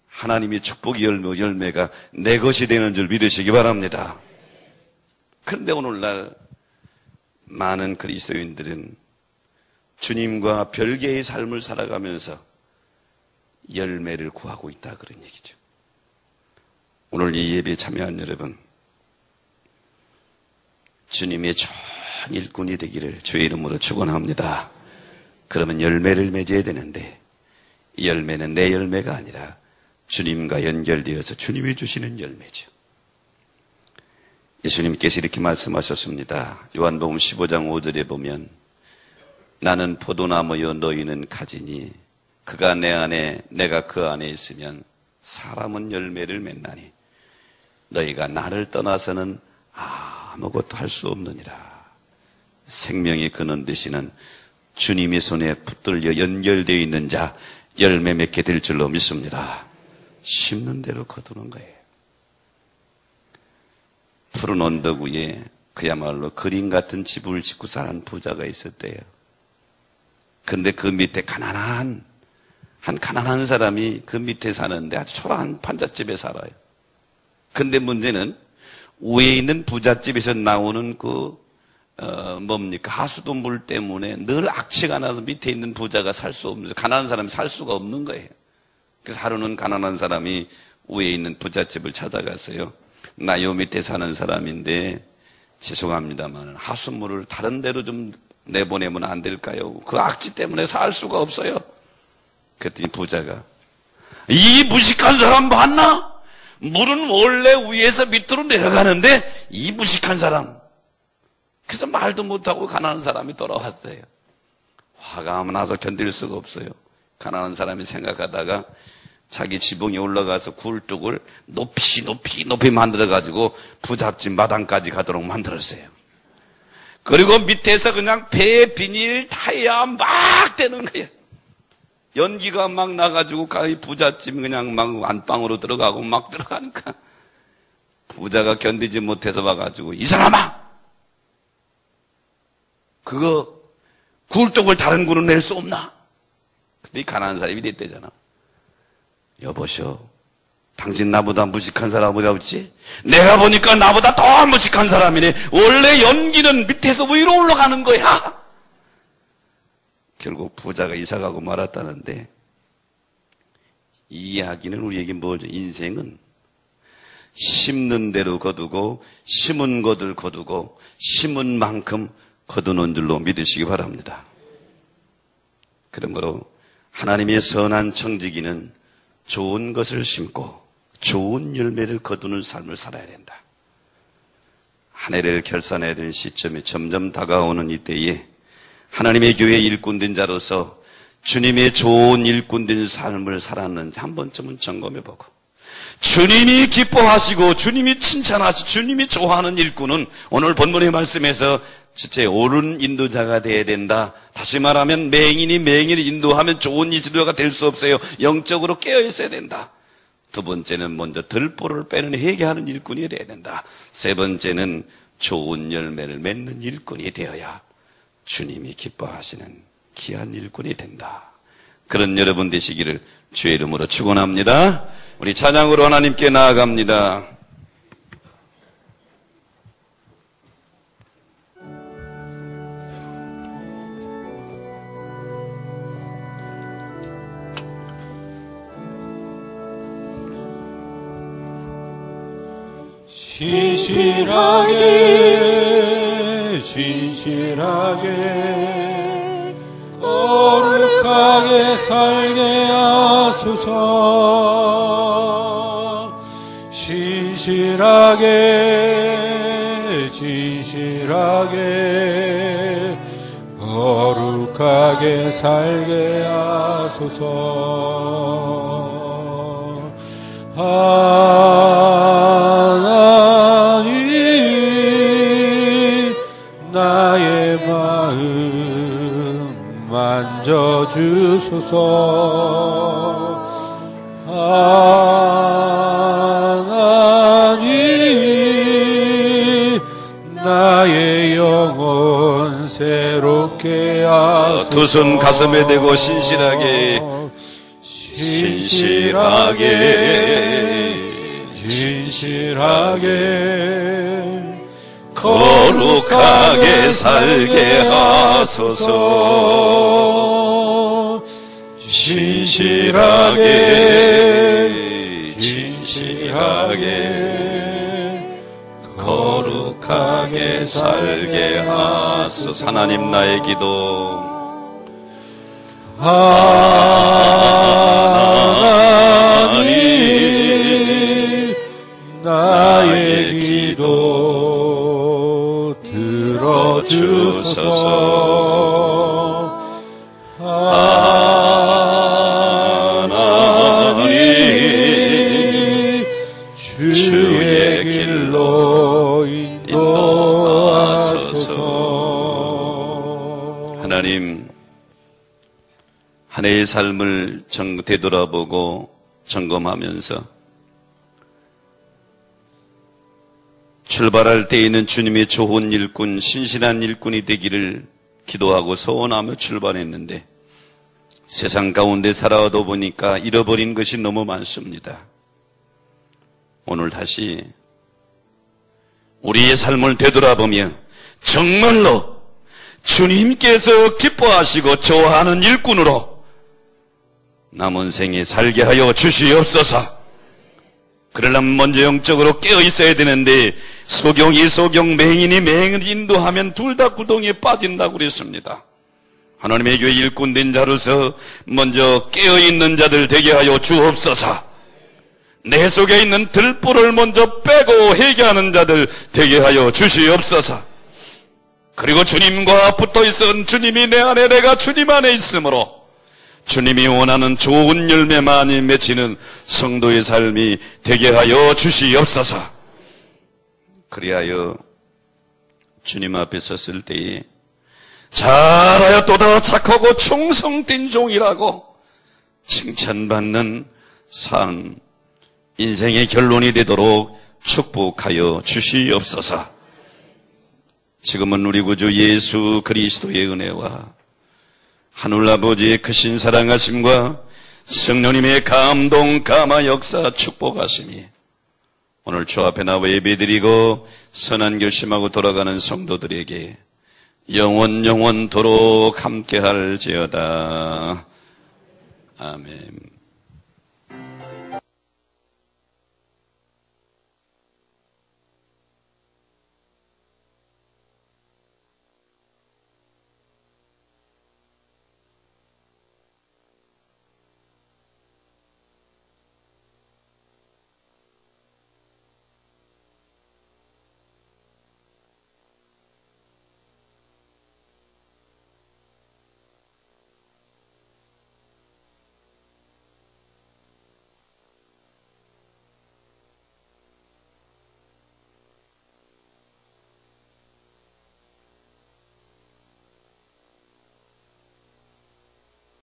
하나님의 축복의 열매가 내 것이 되는 줄 믿으시기 바랍니다. 그런데 오늘날 많은 그리스도인들은 주님과 별개의 삶을 살아가면서 열매를 구하고 있다, 그런 얘기죠. 오늘 이 예배에 참여한 여러분, 주님의 좋은 일꾼이 되기를 주의 이름으로 축원합니다. 그러면 열매를 맺어야 되는데 이 열매는 내 열매가 아니라 주님과 연결되어서 주님이 주시는 열매죠. 예수님께서 이렇게 말씀하셨습니다. 요한복음 15장 5절에 보면 나는 포도나무여 너희는 가지니 그가 내 안에 내가 그 안에 있으면 사람은 열매를 맺나니 너희가 나를 떠나서는 아무것도 할 수 없느니라. 생명의 근원 되시는 주님의 손에 붙들려 연결되어 있는 자 열매 맺게 될 줄로 믿습니다. 심는 대로 거두는 거예요. 푸른 언덕 위에 그야말로 그림 같은 집을 짓고 사는 부자가 있었대요. 근데 그 밑에 가난한 사람이 그 밑에 사는데 아주 초라한 판잣집에 살아요. 근데 문제는 위에 있는 부잣집에서 나오는 하수도 물 때문에 늘 악취가 나서 밑에 있는 부자가 살 수 없는, 가난한 사람이 살 수가 없는 거예요. 그래서 하루는 가난한 사람이 위에 있는 부잣집을 찾아갔어요. 나 요 밑에 사는 사람인데 죄송합니다만 하수물을 다른 데로 좀 내보내면 안 될까요? 그 악취 때문에 살 수가 없어요. 그랬더니 부자가 이 무식한 사람 봤나? 물은 원래 위에서 밑으로 내려가는데 이 무식한 사람. 그래서 말도 못하고 가난한 사람이 돌아왔대요. 화가 나서 견딜 수가 없어요. 가난한 사람이 생각하다가 자기 지붕에 올라가서 굴뚝을 높이 만들어가지고 부잣집 마당까지 가도록 만들었어요. 그리고 밑에서 그냥 배 비닐 타야 막 되는 거예요. 연기가 막 나가지고 부잣집 그냥 막 안방으로 들어가고 막 들어가니까 부자가 견디지 못해서 와가지고 이 사람아! 그거 굴뚝을 다른 굴로 낼 수 없나? 근데 이 가난한 사람이 됐대잖아. 여보시오, 당신 나보다 무식한 사람이라고 했지? 내가 보니까 나보다 더 무식한 사람이네. 원래 연기는 밑에서 위로 올라가는 거야. 결국 부자가 이사가고 말았다는데, 이 이야기는 우리에게 뭐죠? 인생은 심는 대로 거두고 심은 것을 거두고 심은 만큼 거두는 줄로 믿으시기 바랍니다. 그러므로 하나님의 선한 청지기는 좋은 것을 심고 좋은 열매를 거두는 삶을 살아야 된다. 한 해를 결산해야 될 시점이 점점 다가오는 이때에 하나님의 교회 일꾼된 자로서 주님의 좋은 일꾼된 삶을 살았는지 한 번쯤은 점검해보고, 주님이 기뻐하시고 주님이 칭찬하시고 주님이 좋아하는 일꾼은 오늘 본문의 말씀에서 첫째 옳은 인도자가 되어야 된다. 다시 말하면 맹인이 맹인을 인도하면 좋은 인도자가 될 수 없어요. 영적으로 깨어 있어야 된다. 두 번째는 먼저 들보를 빼는 회개하는 일꾼이 되어야 된다. 세 번째는 좋은 열매를 맺는 일꾼이 되어야 주님이 기뻐하시는 귀한 일꾼이 된다. 그런 여러분 되시기를 주의 이름으로 축원합니다. 우리 찬양으로 하나님께 나아갑니다. 진실하게 진실하게 거룩하게 살게 하소서. 진실하게 진실하게 거룩하게 살게 하소서. 하나님 나의 마음 만져주소서. 하나님 나의 영혼 새롭게 하소서. 두 손 가슴에 대고 신실하게 진실하게 진실하게 거룩하게 살게 하소서. 진실하게 진실하게 거룩하게 살게 하소서. 하나님 나의 기도 하나님 나의 기도 들어주소서. 하나님 주의 길로 인도하소서. 하나님 한 해의 삶을 되돌아보고 점검하면서 출발할 때에는 주님의 좋은 일꾼, 신실한 일꾼이 되기를 기도하고 소원하며 출발했는데 세상 가운데 살아오다 보니까 잃어버린 것이 너무 많습니다. 오늘 다시 우리의 삶을 되돌아보며 정말로 주님께서 기뻐하시고 좋아하는 일꾼으로 남은 생에 살게 하여 주시옵소서. 그러려면 먼저 영적으로 깨어 있어야 되는데 소경이 소경, 맹인이 맹인을 인도하면 둘 다 구덩이에 빠진다고 그랬습니다. 하나님의 교회 일꾼 된 자로서 먼저 깨어 있는 자들 되게 하여 주옵소서. 내 속에 있는 들불을 먼저 빼고 회개하는 자들 되게 하여 주시옵소서. 그리고 주님과 붙어 있은 주님이 내 안에, 내가 주님 안에 있으므로 주님이 원하는 좋은 열매만이 맺히는 성도의 삶이 되게 하여 주시옵소서. 그리하여 주님 앞에 섰을 때에 잘하였도다 착하고 충성된 종이라고 칭찬받는 삶, 인생의 결론이 되도록 축복하여 주시옵소서. 지금은 우리 구주 예수 그리스도의 은혜와 하늘아버지의 크신 사랑하심과 성령님의 감동 감화 역사 축복하심이 오늘 주 앞에 나와 예배드리고 선한 결심하고 돌아가는 성도들에게 영원토록 함께할지어다. 아멘.